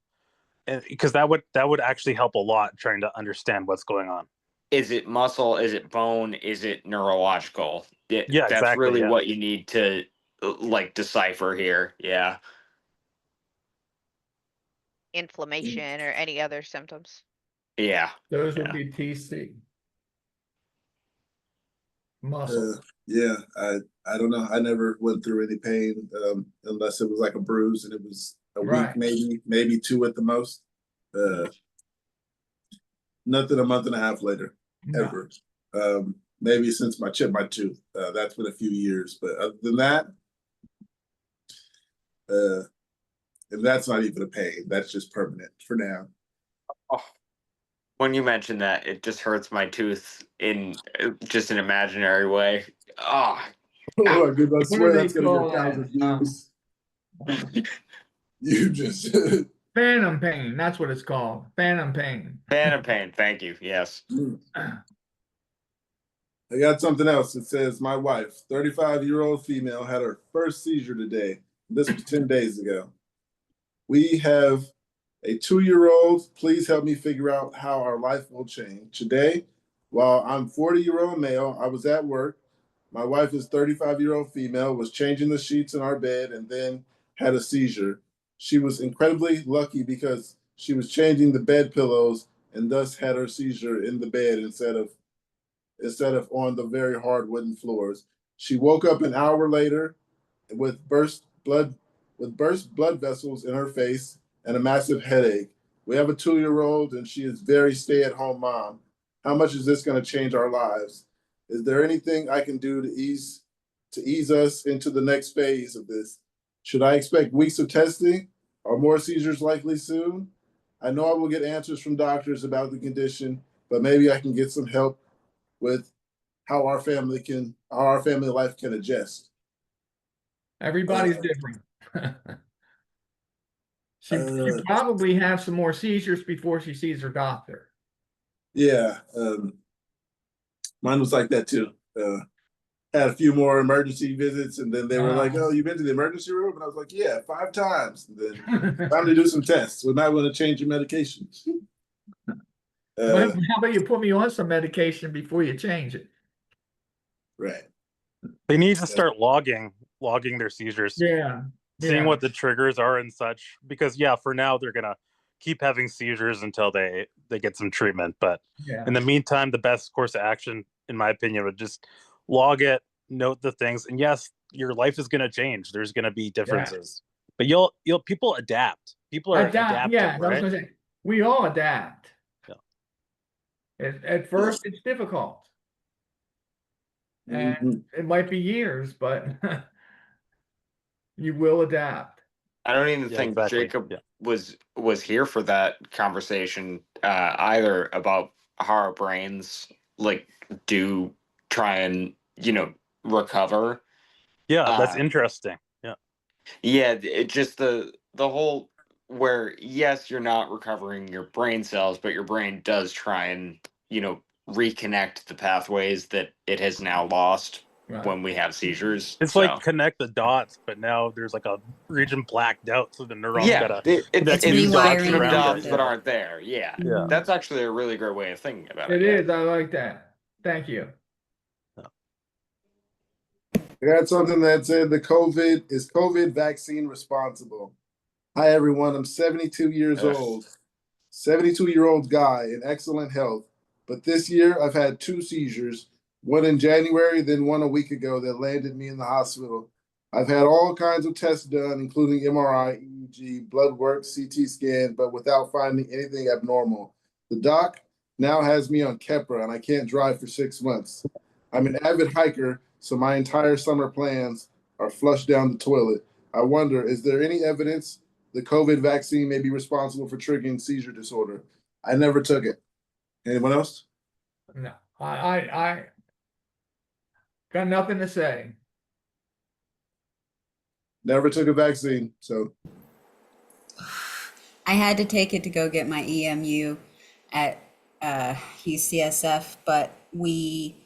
and because that would actually help a lot trying to understand what's going on. Is it muscle? Is it bone? Is it neurological? Yeah, that's exactly, really yeah. what you need to like decipher here. Yeah. inflammation or any other symptoms. Yeah. Those would Yeah. be TC. Muscle. yeah, I don't know. I never went through any pain unless it was like a bruise, and it was a Right. week, maybe 2 at the most. Nothing a month and a half later, No. ever. Maybe since I chipped my tooth. That's been a few years, but other than that, and that's not even a pain. That's just permanent for now. Oh, when you mention that, it just hurts my tooth in just an imaginary way. Oh, Oh my goodness! I What swear do they that's gonna call get thousands of that? views. You just Phantom pain. That's what it's called. Phantom pain. phantom pain. Thank you. Yes. I got something else. It says my wife, 35-year-old female, had her first seizure today. This was 10 days ago. We have a 2-year-old. Please help me figure out how our life will change. Today, while I'm 40-year-old male, I was at work. My wife is 35-year-old female, was changing the sheets in our bed and then had a seizure. She was incredibly lucky because she was changing the bed pillows and thus had her seizure in the bed instead of on the very hard wooden floors. She woke up an hour later with burst blood vessels in her face and a massive headache. We have a 2-year-old and she is very stay-at-home mom. How much is this going to change our lives? Is there anything I can do to ease us into the next phase of this? Should I expect weeks of testing? Are more seizures likely soon? I know I will get answers from doctors about the condition, but maybe I can get some help with how our family life can adjust. Everybody's different. She probably have some more seizures before she sees her doctor. Yeah, mine was like that too. Had a few more emergency visits, and then they were like, "Oh, you've been to the emergency room?" And I was like, "Yeah, 5 times." And then time to do some tests. We might want to change your medications. How about you put me on some medication before you change it? Right. They need to start logging their seizures. Yeah. Seeing what the triggers are and such. Because for now they're gonna keep having seizures until they get some treatment. But in the meantime, the best course of action, in my opinion, would just log it, note the things, and yes, your life is gonna change. There's gonna be differences. But you'll people adapt. People are adapting, yeah, right? I was gonna say, we all adapt. Yeah. At first it's difficult. And it might be years, but you will adapt. I don't even think exactly. Jacob was here for that conversation either, about how our brains like do try and recover. Yeah, that's interesting. Yeah, it just the whole where yes, you're not recovering your brain cells, but your brain does try and reconnect the pathways that it has now lost. Right. when we have seizures. It's so. like connect the dots, but now there's like a region blacked out, so the neuron's Yeah, gotta it's connect It's new dots rewiring the around around dots it. that it. aren't there. Yeah. Yeah. That's actually a really great way of thinking about It it. is. I like that. Thank you. I got something that said the COVID vaccine responsible. Hi everyone, I'm 72 years Ugh. old. 72-year-old guy in excellent health. But this year I've had 2 seizures, one in January, then one a week ago that landed me in the hospital. I've had all kinds of tests done, including MRI, EEG, blood work, CT scan, but without finding anything abnormal. The doc now has me on Keppra and I can't drive for 6 months. I'm an avid hiker, so my entire summer plans are flushed down the toilet. I wonder, is there any evidence the COVID vaccine may be responsible for triggering seizure disorder? I never took it. Anyone else? No, I got nothing to say. Never took a vaccine, so I had to take it to go get my EMU at UCSF, but we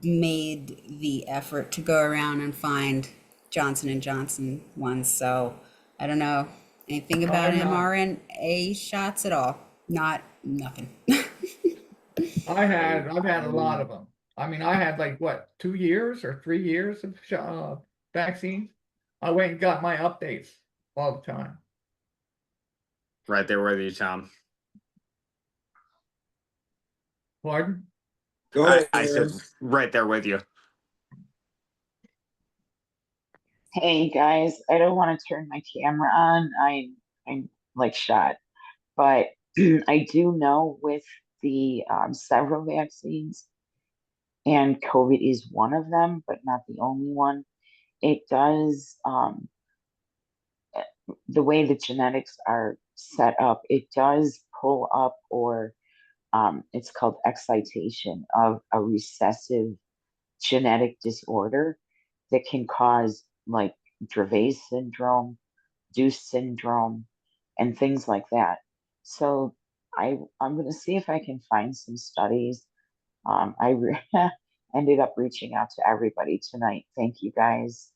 made the effort to go around and find Johnson & Johnson ones. So I don't know anything about I'm not. mRNA shots at all. Nothing. I've had a lot of them. I mean, I had like what, 2 years or 3 years of vaccines. I went and got my updates all the time. Right there with you, Tom. Pardon? go ahead. I said Aaron. right there with you. Hey guys, I don't want to turn my camera on. I'm like shot, but I do know with the several vaccines, and COVID is one of them, but not the only one. It does the way the genetics are set up, it does pull up or it's called excitation of a recessive genetic disorder that can cause like Dravet syndrome, Deuce syndrome, and things like that. So I'm going to see if I can find some studies. Ended up reaching out to everybody tonight. Thank you guys.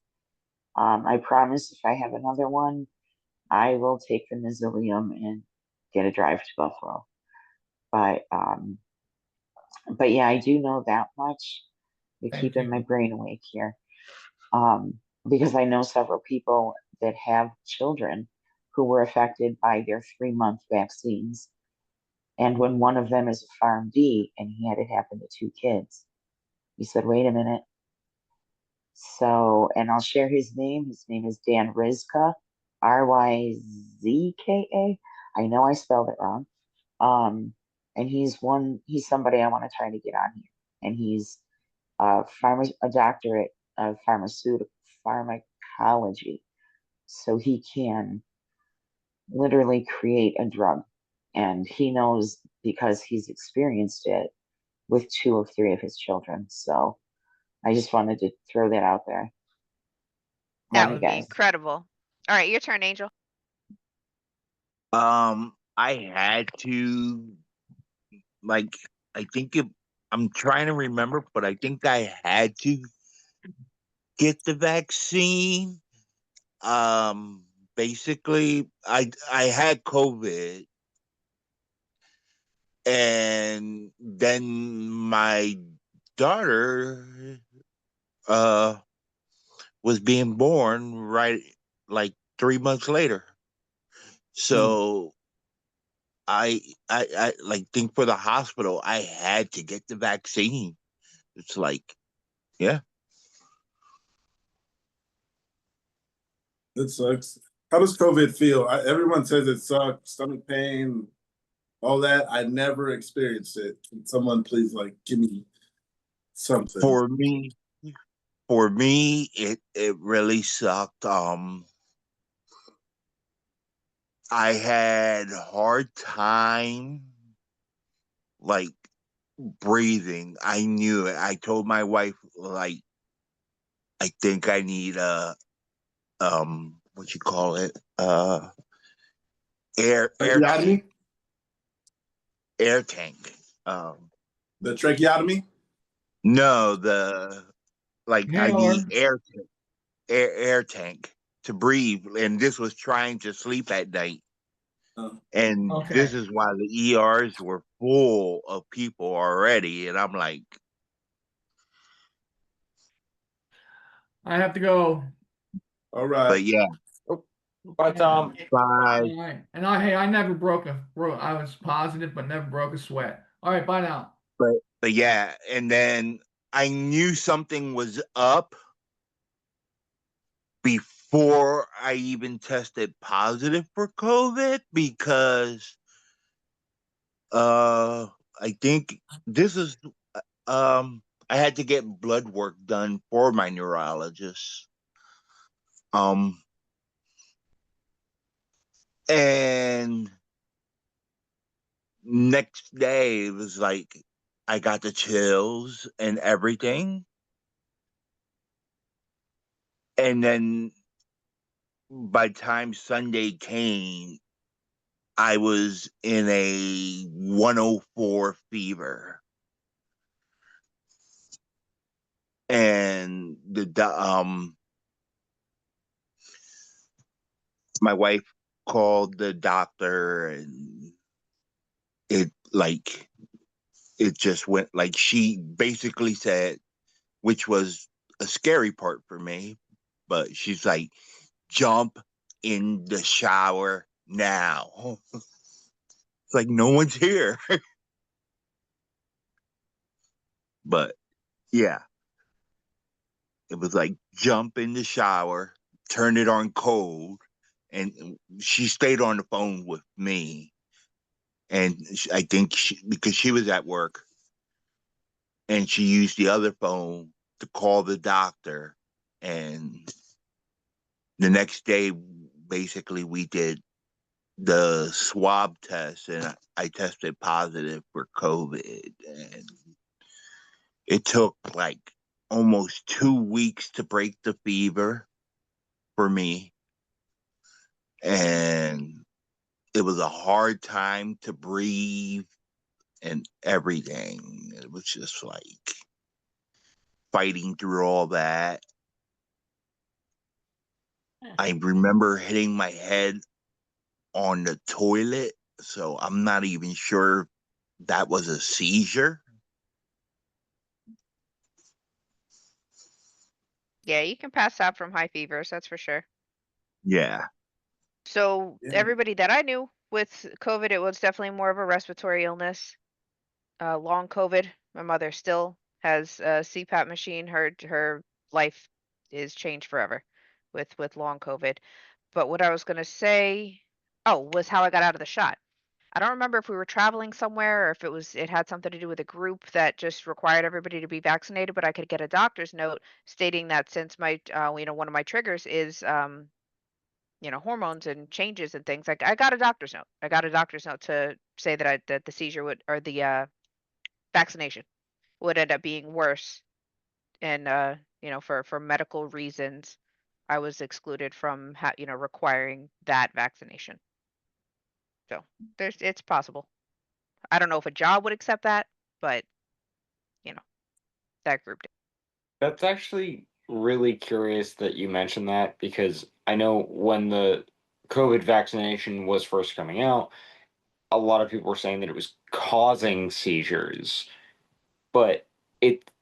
I promise if I have another one, I will take the Mizilium and get a drive to Buffalo. But yeah, I do know that much to Thank keep in you. my brain awake here. Because I know several people that have children who were affected by their 3-month vaccines. And when one of them is a PharmD and he had it happen to 2 kids, he said, wait a minute. So, and I'll share his name. His name is Dan Rizka, Ryzka. I know I spelled it wrong. And he's somebody I want to try to get on here. And he's a doctorate of pharmacology. So he can literally create a drug. And he knows because he's experienced it with 2 of 3 of his children. So I just wanted to throw that out there. That Love you would be guys. incredible. All right, your turn, Angel. I had to, like, I'm trying to remember, but I think I had to get the vaccine. Basically, I had COVID, and then my daughter was being born right like 3 months later. So I like think for the hospital, I had to get the vaccine. It's like, yeah. It sucks. How does COVID feel? Everyone says it sucks, stomach pain, all that. I never experienced it. Can someone please like give me something? For me, it really sucked. I had hard time like breathing. I knew it. I told my wife, like, I think I need a what you call it? Air Tracheotomy? air tank. The tracheotomy? No, the like I Inhaler. need air tank to breathe, and this was trying to sleep at night. And this Okay. is why the ERs were full of people already, and I'm like, I have to go. All right. but yeah, Bye, Tom. bye. All right. And I never I was positive, but never broke a sweat. All right. Bye now. But yeah, and then I knew something was up before I even tested positive for COVID because I think this is I had to get blood work done for my neurologist. And next day it was like I got the chills and everything. And then by the time Sunday came, I was in a 104 fever. And my wife called the doctor, and it just went like, she basically said, which was a scary part for me, but she's like, jump in the shower now. It's like no one's here. But yeah, it was like jump in the shower, turn it on cold, and she stayed on the phone with me. And I think because she was at work, and she used the other phone to call the doctor. And the next day, basically, we did the swab test, and I tested positive for COVID. And it took like almost 2 weeks to break the fever for me. And it was a hard time to breathe and everything. It was just like fighting through all that. I remember hitting my head on the toilet, so I'm not even sure that was a seizure. Yeah, you can pass out from high fevers, that's for sure. Yeah. So Yeah. everybody that I knew with COVID, it was definitely more of a respiratory illness. Long COVID. My mother still has a CPAP machine. Her life is changed forever with long COVID. But what I was gonna say, oh, was how I got out of the shot. I don't remember if we were traveling somewhere or if it had something to do with a group that just required everybody to be vaccinated, but I could get a doctor's note stating that since my one of my triggers is hormones and changes and things. Like I got a doctor's note. I got a doctor's note to say that the seizure would or the vaccination would end up being worse and for medical reasons I was excluded from requiring that vaccination. So it's possible. I don't know if a job would accept that, but you know, that group did. That's actually really curious that you mentioned that because I know when the COVID vaccination was first coming out, a lot of people were saying that it was causing seizures, but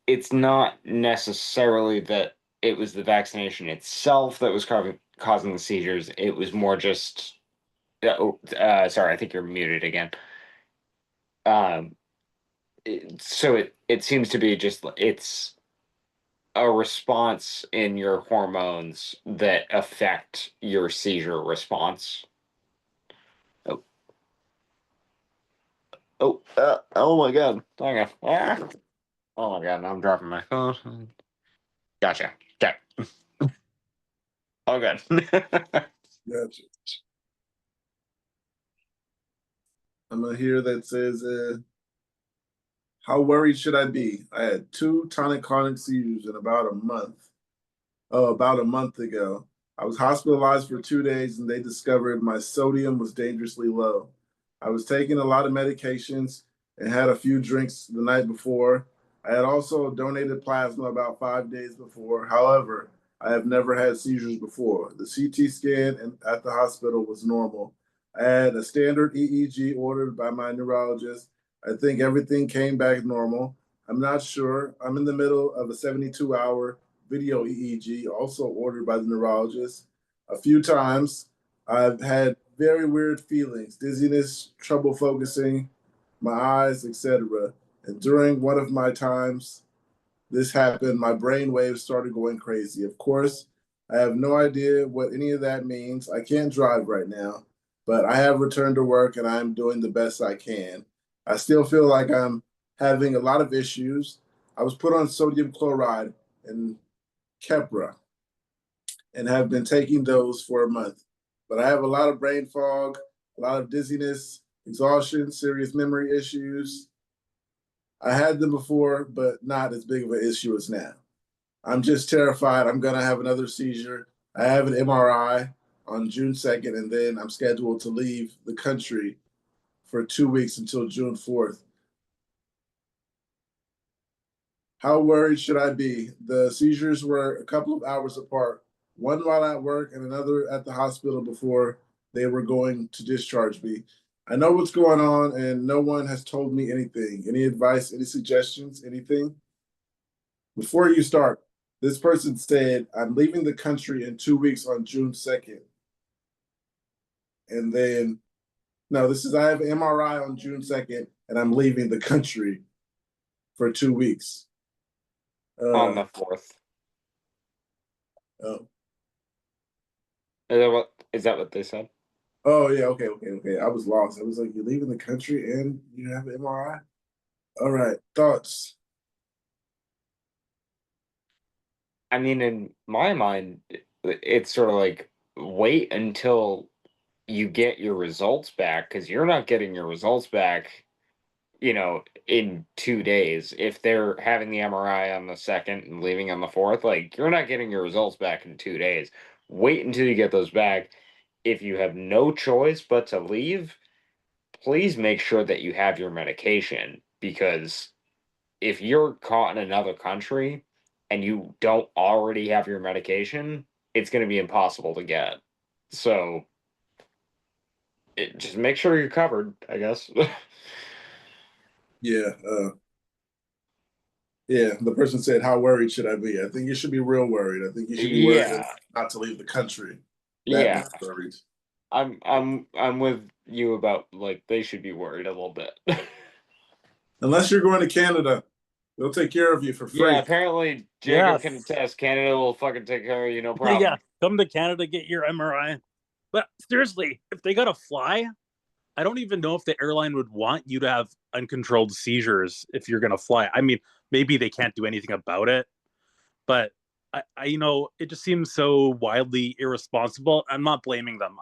it's not necessarily that it was the vaccination itself that was causing the seizures. It was more just sorry, I think you're muted again. So it seems to be just it's a response in your hormones that affect your seizure response. Oh, oh my god. Okay. Ah. Oh my god, now I'm dropping my phone. Gotcha. Okay. Oh good. Gotcha. I'm gonna hear that says, how worried should I be? I had 2 tonic-clonic seizures in about a month. Oh, about a month ago. I was hospitalized for 2 days and they discovered my sodium was dangerously low. I was taking a lot of medications and had a few drinks the night before. I had also donated plasma about 5 days before. However, I have never had seizures before. The CT scan at the hospital was normal. I had a standard EEG ordered by my neurologist. I think everything came back normal. I'm not sure. I'm in the middle of a 72-hour video EEG, also ordered by the neurologist. A few times, I've had very weird feelings, dizziness, trouble focusing, my eyes, etc. And during one of my times this happened, my brain waves started going crazy. Of course, I have no idea what any of that means. I can't drive right now, but I have returned to work and I'm doing the best I can. I still feel like I'm having a lot of issues. I was put on sodium chloride and Keppra and have been taking those for a month. But I have a lot of brain fog, a lot of dizziness, exhaustion, serious memory issues. I had them before, but not as big of an issue as now. I'm just terrified I'm going to have another seizure. I have an MRI on June 2nd, and then I'm scheduled to leave the country for 2 weeks until June 4th. How worried should I be? The seizures were a couple of hours apart, one while at work and another at the hospital before they were going to discharge me. I know what's going on and no one has told me anything. Any advice, any suggestions, anything? Before you start, this person said, I'm leaving the country in 2 weeks on June 2nd. And then, no, this is, I have an MRI on June 2nd and I'm leaving the country for 2 weeks. On the 4th. Oh. Is that what they said? Oh yeah, okay. I was lost. I was like, you're leaving the country and you have an MRI? All right, thoughts? I mean, in my mind, it's sort of like wait until you get your results back, because you're not getting your results back, in 2 days. If they're having the MRI on the 2nd and leaving on the 4th, like, you're not getting your results back in 2 days. Wait until you get those back. If you have no choice but to leave, please make sure that you have your medication, because if you're caught in another country and you don't already have your medication, it's going to be impossible to get. So just make sure you're covered, I guess. Yeah, the person said, how worried should I be? I think you should be real worried. I think you should be worried Yeah. not to leave the country. Yeah. That worried. I'm with you about, like, they should be worried a little bit. Unless you're going to Canada, they'll take care of you for free. Yeah, apparently Jacob can attest. Canada will fucking take care of you, no problem. Yeah, come to Canada, get your MRI. But seriously, if they gotta fly, I don't even know if the airline would want you to have uncontrolled seizures if you're gonna fly. I mean, maybe they can't do anything about it, but I it just seems so wildly irresponsible. I'm not blaming them.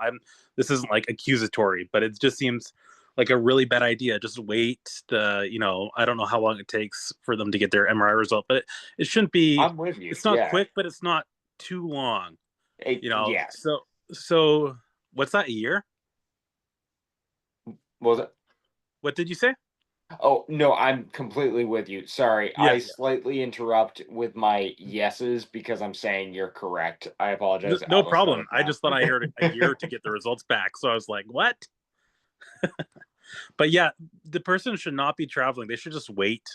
This isn't like accusatory, but it just seems like a really bad idea. Just wait I don't know how long it takes for them to get their MRI result, but it shouldn't be. I'm with you. It's not yeah. quick, but it's not too long. Yeah. So what's that, a year? Was it? What did you say? Oh, no, I'm completely with you. Sorry, I slightly interrupt with my yeses because I'm saying you're correct. I apologize. No I'll problem. start I now. just thought I heard a year to get the results back. So I was like, what? But yeah, the person should not be traveling. They should just wait,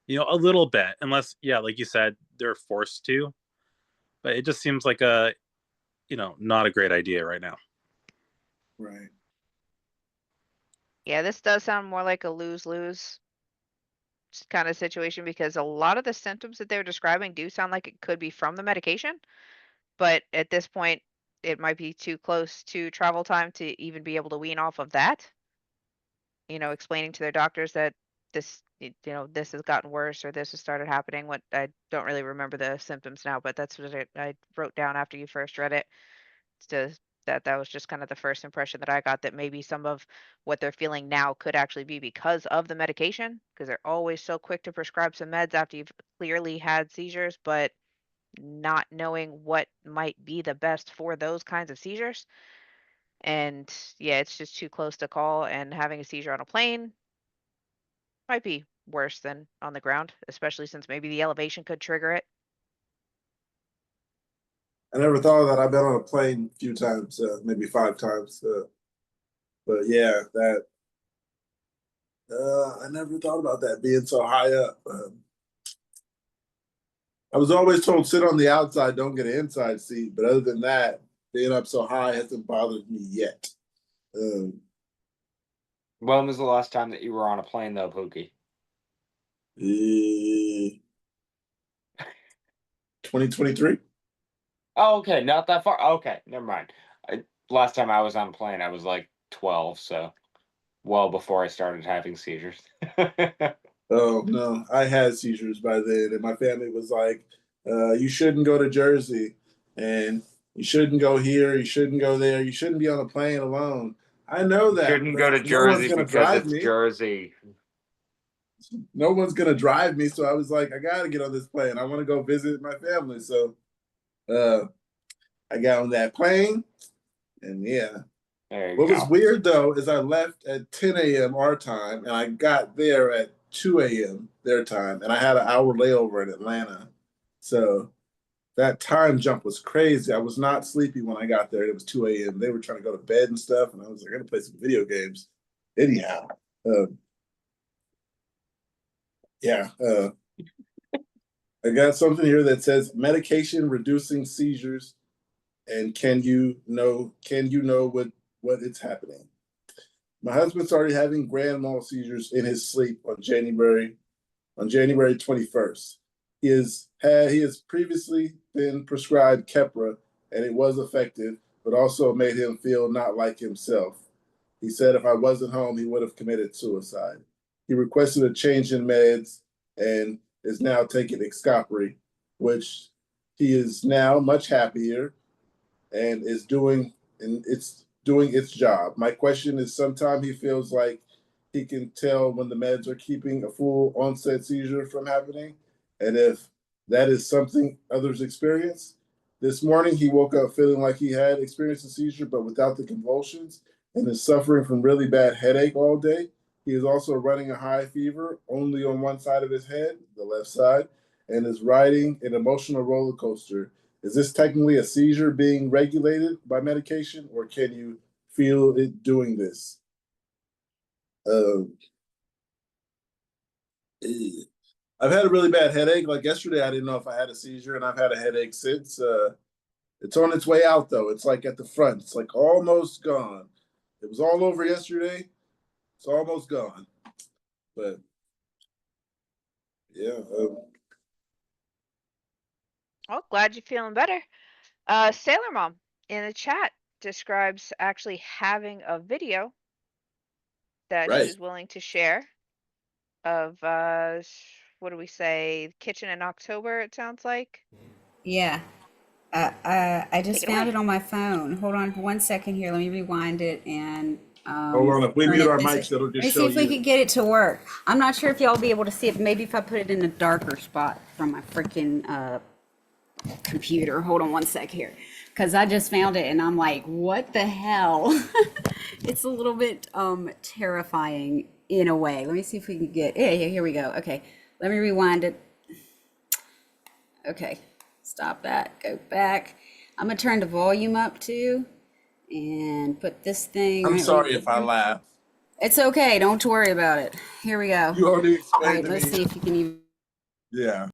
a little bit, unless, like you said, they're forced to. But it just seems like not a great idea right now. Right. Yeah, this does sound more like a lose-lose kind of situation, because a lot of the symptoms that they're describing do sound like it could be from the medication. But at this point, it might be too close to travel time to even be able to wean off of that. Explaining to their doctors that this has gotten worse, or this has started happening. What, I don't really remember the symptoms now, but that's what I wrote down after you first read it. That was just kind of the first impression that I got, that maybe some of what they're feeling now could actually be because of the medication, because they're always so quick to prescribe some meds after you've clearly had seizures, but not knowing what might be the best for those kinds of seizures. And yeah, it's just too close to call, and having a seizure on a plane might be worse than on the ground, especially since maybe the elevation could trigger it? I never thought of that. I've been on a plane a few times, maybe 5 times. But yeah, that I never thought about that being so high up. I was always told sit on the outside, don't get an inside seat. But other than that, being up so high hasn't bothered me yet. When was the last time that you were on a plane, though, Pookie? 2023. Oh, okay, not that far. Okay, never mind. Last time I was on a plane, I was like 12, so well before I started having seizures. Oh no, I had seizures by then, and my family was like, "You shouldn't go to Jersey, and you shouldn't go here, you shouldn't go there, you shouldn't be on a plane alone." I know that, Shouldn't go to but no one's Jersey gonna because drive it's me. Jersey. No one's gonna drive me, so I was like, I gotta get on this plane. I want to go visit my family, so I got on that plane, and yeah. There you What was go. weird though is I left at 10 a.m. our time, and I got there at 2 a.m. their time, and I had an hour layover in Atlanta. So that time jump was crazy. I was not sleepy when I got there. It was 2 a.m. They were trying to go to bed and stuff, and I was like, I'm gonna play some video games. Anyhow, yeah. I got something here that says medication reducing seizures, and can you know what it's happening? My husband started having grand mal seizures in his sleep on January 21st. He has previously been prescribed Keppra, and it was effective, but also made him feel not like himself. He said if I wasn't home, he would have committed suicide. He requested a change in meds and is now taking Excopri, which he is now much happier and it's doing its job. My question is sometimes he feels like he can tell when the meds are keeping a full onset seizure from happening, and if that is something others experience. This morning he woke up feeling like he had experienced a seizure but without the convulsions, and is suffering from really bad headache all day. He is also running a high fever only on one side of his head, the left side, and is riding an emotional roller coaster. Is this technically a seizure being regulated by medication, or can you feel it doing this? Um, I've had a really bad headache. Like yesterday, I didn't know if I had a seizure, and I've had a headache since. It's on its way out, though. It's like at the front. It's like almost gone. It was all over yesterday. It's almost gone. But yeah. Oh, glad you're feeling better. Sailor Mom in the chat describes actually having a video that Right. she's willing to share of what do we say? Kitchen in October, it sounds like. Yeah. I just Take it found away. it on my phone. Hold on 1 second here. Let me rewind it and Hold on. If we turn mute it our this mics, it'll Let just me see show if we you. can get it to work. I'm not sure if y'all will be able to see it. Maybe if I put it in a darker spot from my freaking computer. Hold on 1 sec here. Because I just found it and I'm like, what the hell? It's a little bit terrifying in a way. Let me see if we can get, yeah, here we go. Okay, let me rewind it. Okay, stop that, go back. I'm gonna turn the volume up too and put this thing I'm right sorry over if I here. laugh. It's okay, don't worry about it. Here we go. You already All explained right, to let's me. see if you can Yeah.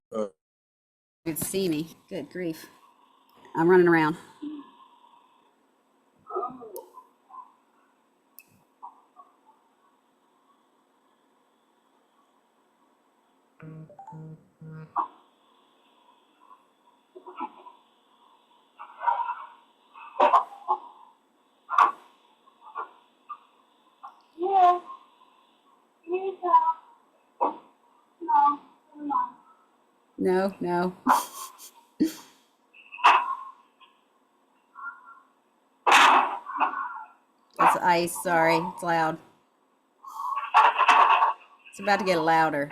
even see me. Good grief. I'm running around. No, no. That's ice, sorry, it's loud. It's about to get louder.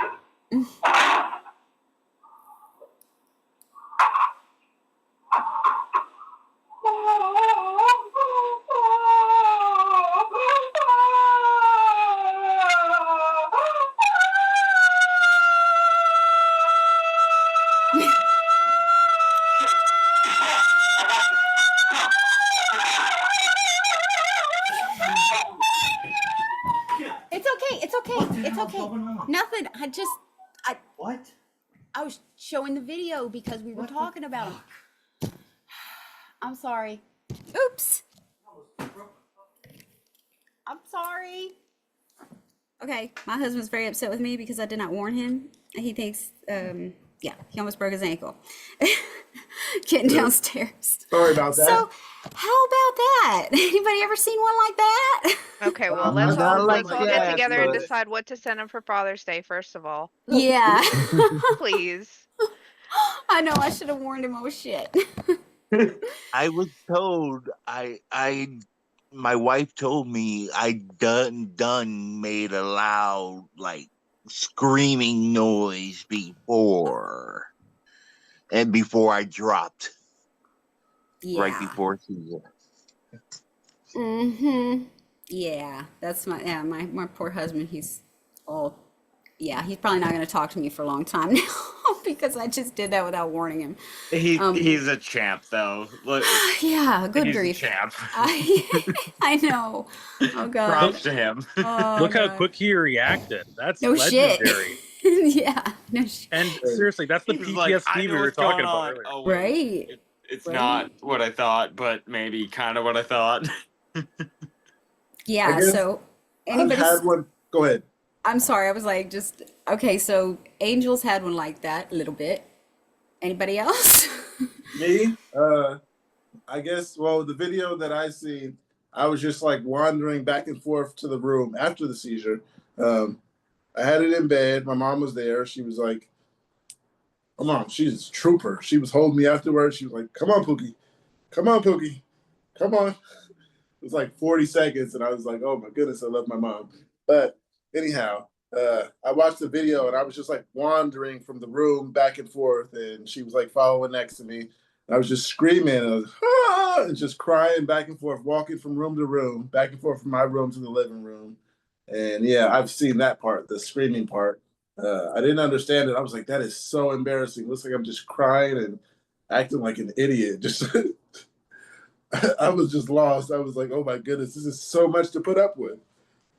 okay. It's okay. What the It's hell's okay. going on? Nothing. What? I was showing the video because we were What the talking about him. fuck? I'm sorry. Oops. I'm sorry. Okay, my husband's very upset with me because I did not warn him. He thinks, yeah, he almost broke his ankle getting downstairs. Sorry about that. So, how about that? Anybody ever seen one like that? Okay, well, Well, let's I all don't let's like all get that, together and but- decide what to send him for Father's Day, first of all. Yeah. Please. I know, I should have warned him. Oh, shit. I was told my wife told me I done made a loud like screaming noise before I dropped right Yeah. before she Mm-hmm. Yeah, that's my poor husband. He's all, yeah, he's probably not going to talk to me for a long time now because I just did that without warning him. He's a champ though. Look, Yeah, good he's a grief. champ. I know. Oh God. Props to him. Oh, Look how God. quick he reacted. That's No shit. legendary. Yeah. No shit. And seriously, that's the He's like, I PTSD know we were what's going talking about on. earlier. Oh, wait. Right. It's Right. not what I thought, but maybe kind of what I thought. Yeah. I guess So I've anybody? had one. Go ahead. I'm sorry. I was like, just okay. So Angel's had one like that a little bit. Anybody else? Me? I guess, well, the video that I seen, I was just like wandering back and forth to the room after the seizure. I had it in bed. My mom was there. She was like, my mom, she's a trooper. She was holding me afterwards. She was like, come on, Pookie. Come on, Pookie. Come on. It was like 40 seconds. And I was like, oh my goodness, I love my mom. But anyhow, I watched the video and I was just like wandering from the room back and forth. And she was like following next to me. And I was just screaming and just crying back and forth, walking from room to room, back and forth from my room to the living room. And yeah, I've seen that part, the screaming part. I didn't understand it. I was like, that is so embarrassing. Looks like I'm just crying and acting like an idiot. Just I was just lost. I was like, oh my goodness, this is so much to put up with.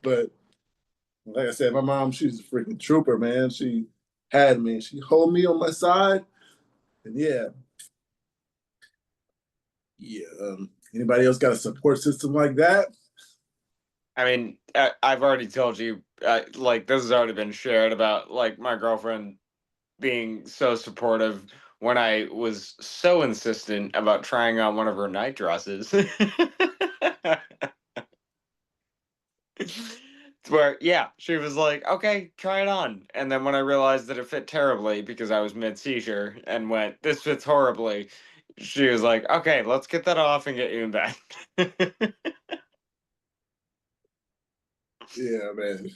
But like I said, my mom, she's a freaking trooper, man. She had me. She hold me on my side. And yeah. Anybody else got a support system like that? I mean, I've already told you, like, this has already been shared about, like, my girlfriend being so supportive when I was so insistent about trying on one of her night dresses. Where, yeah, she was like, okay, try it on. And then when I realized that it fit terribly because I was mid-seizure and went, this fits horribly, she was like, okay, let's get that off and get you in bed. Yeah, man.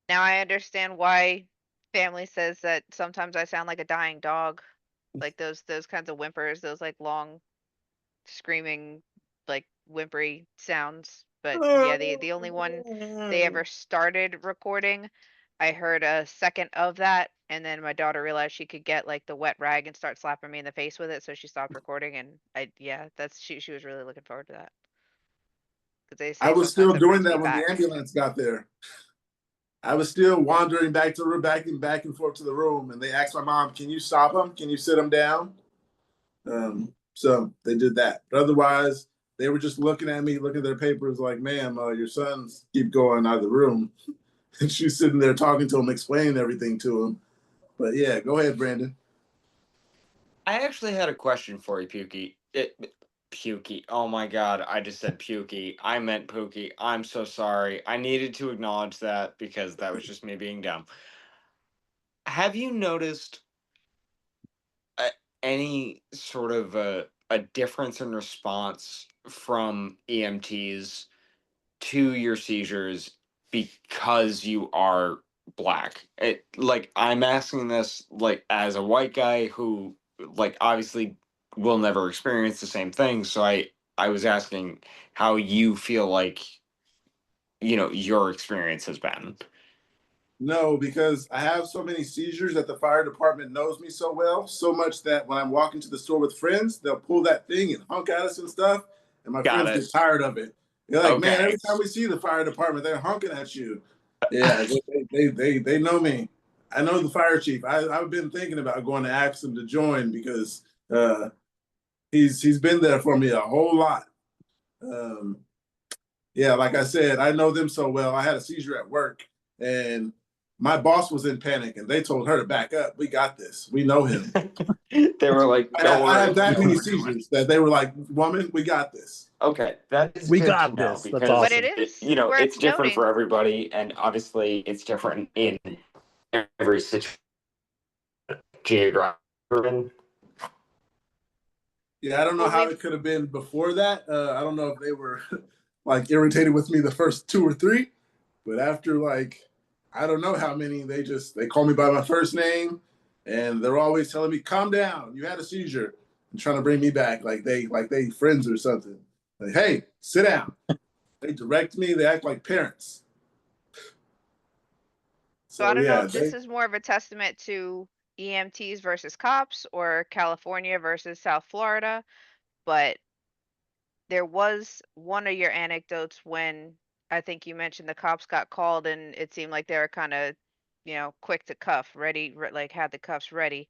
Now I understand why family says that sometimes I sound like a dying dog. Like those kinds of whimpers, those like long screaming, like whimpery sounds. But yeah, the only one they ever started recording, I heard a second of that, and then my daughter realized she could get like the wet rag and start slapping me in the face with it, so she stopped recording. And she was really looking forward to that because they I say was sometimes still it doing brings me that when back. the ambulance got there. I was still wandering back and forth to the room, and they asked my mom, "Can you stop him? Can you sit him down?" So they did that. But otherwise, they were just looking at me, looking at their papers, like, "Ma'am, your sons keep going out of the room." And she's sitting there talking to him, explaining everything to him. But yeah, go ahead, Brandon. I actually had a question for you, Pukey. Pukey. Oh my god, I just said Pukey. I meant Pookie. I'm so sorry. I needed to acknowledge that because that was just me being dumb. Have you noticed any sort of a difference in response from EMTs to your seizures because you are black? Like, I'm asking this like as a white guy who like obviously will never experience the same thing, so I was asking how you feel like your experience has been. No, because I have so many seizures that the fire department knows me so well, so much that when I'm walking to the store with friends, they'll pull that thing and honk at us and stuff, and my Got friends it. get tired of it. They're like, man, Okay. every time we see the fire department, they're honking at you. Yeah, they know me. I know the fire chief. I've been thinking about going to ask him to join because he's been there for me a whole lot. Yeah, like I said, I know them so well. I had a seizure at work, and my boss was in panic, and they told her to back up. We got this. We know him. They were like, "Don't I worry." had that many seizures that they were like, "Woman, we got this." Okay, that is We good got to know this. That's because But awesome. it is you know, it's worth different for noting. everybody, and obviously it's different in every situation geographic. Yeah, I don't know Well, how we've it could have been before that. I don't know if they were like irritated with me the first two or three, but after like I don't know how many, they call me by my first name, and they're always telling me, "Calm down, you had a seizure," and trying to bring me back like they friends or something. Like, hey, sit down. They direct me. They act like parents. So I So don't know yeah, if this is more of a testament to EMTs versus cops or California versus South Florida, but there was one of your anecdotes when I think you mentioned the cops got called and it seemed like they were kind of, quick to cuff, ready, like had the cuffs ready.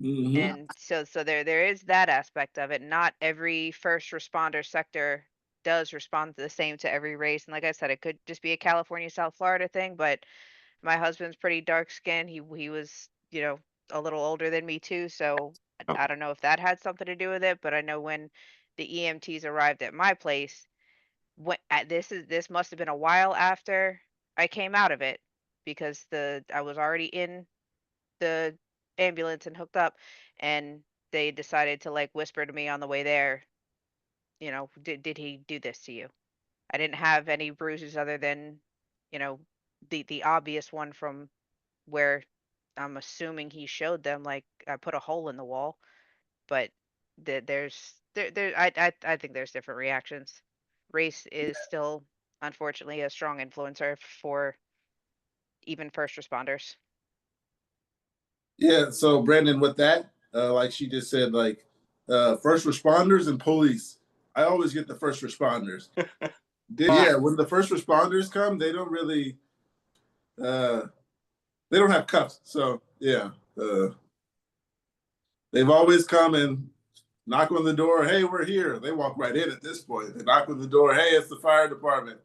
mhm. And so there is that aspect of it. Not every first responder sector does respond the same to every race. And like I said, it could just be a California, South Florida thing, but my husband's pretty dark skinned. He was, a little older than me too, so I don't know if that had something to do with it, but I know when the EMTs arrived at my place, this must have been a while after I came out of it because the I was already in the ambulance and hooked up, and they decided to like whisper to me on the way there, did he do this to you? I didn't have any bruises other than, you know, the obvious one from where I'm assuming he showed them, like I put a hole in the wall, but I think there's different reactions. Race is still unfortunately a strong influencer for even first responders. Yeah, so Brandon, with that, like she just said, like first responders and police. I always get the first responders. Yeah, when the first responders come, they don't really, uh, they don't have cuffs. So yeah, they've always come and knock on the door. Hey, we're here. They walk right in at this point. They knock on the door. Hey, it's the fire department.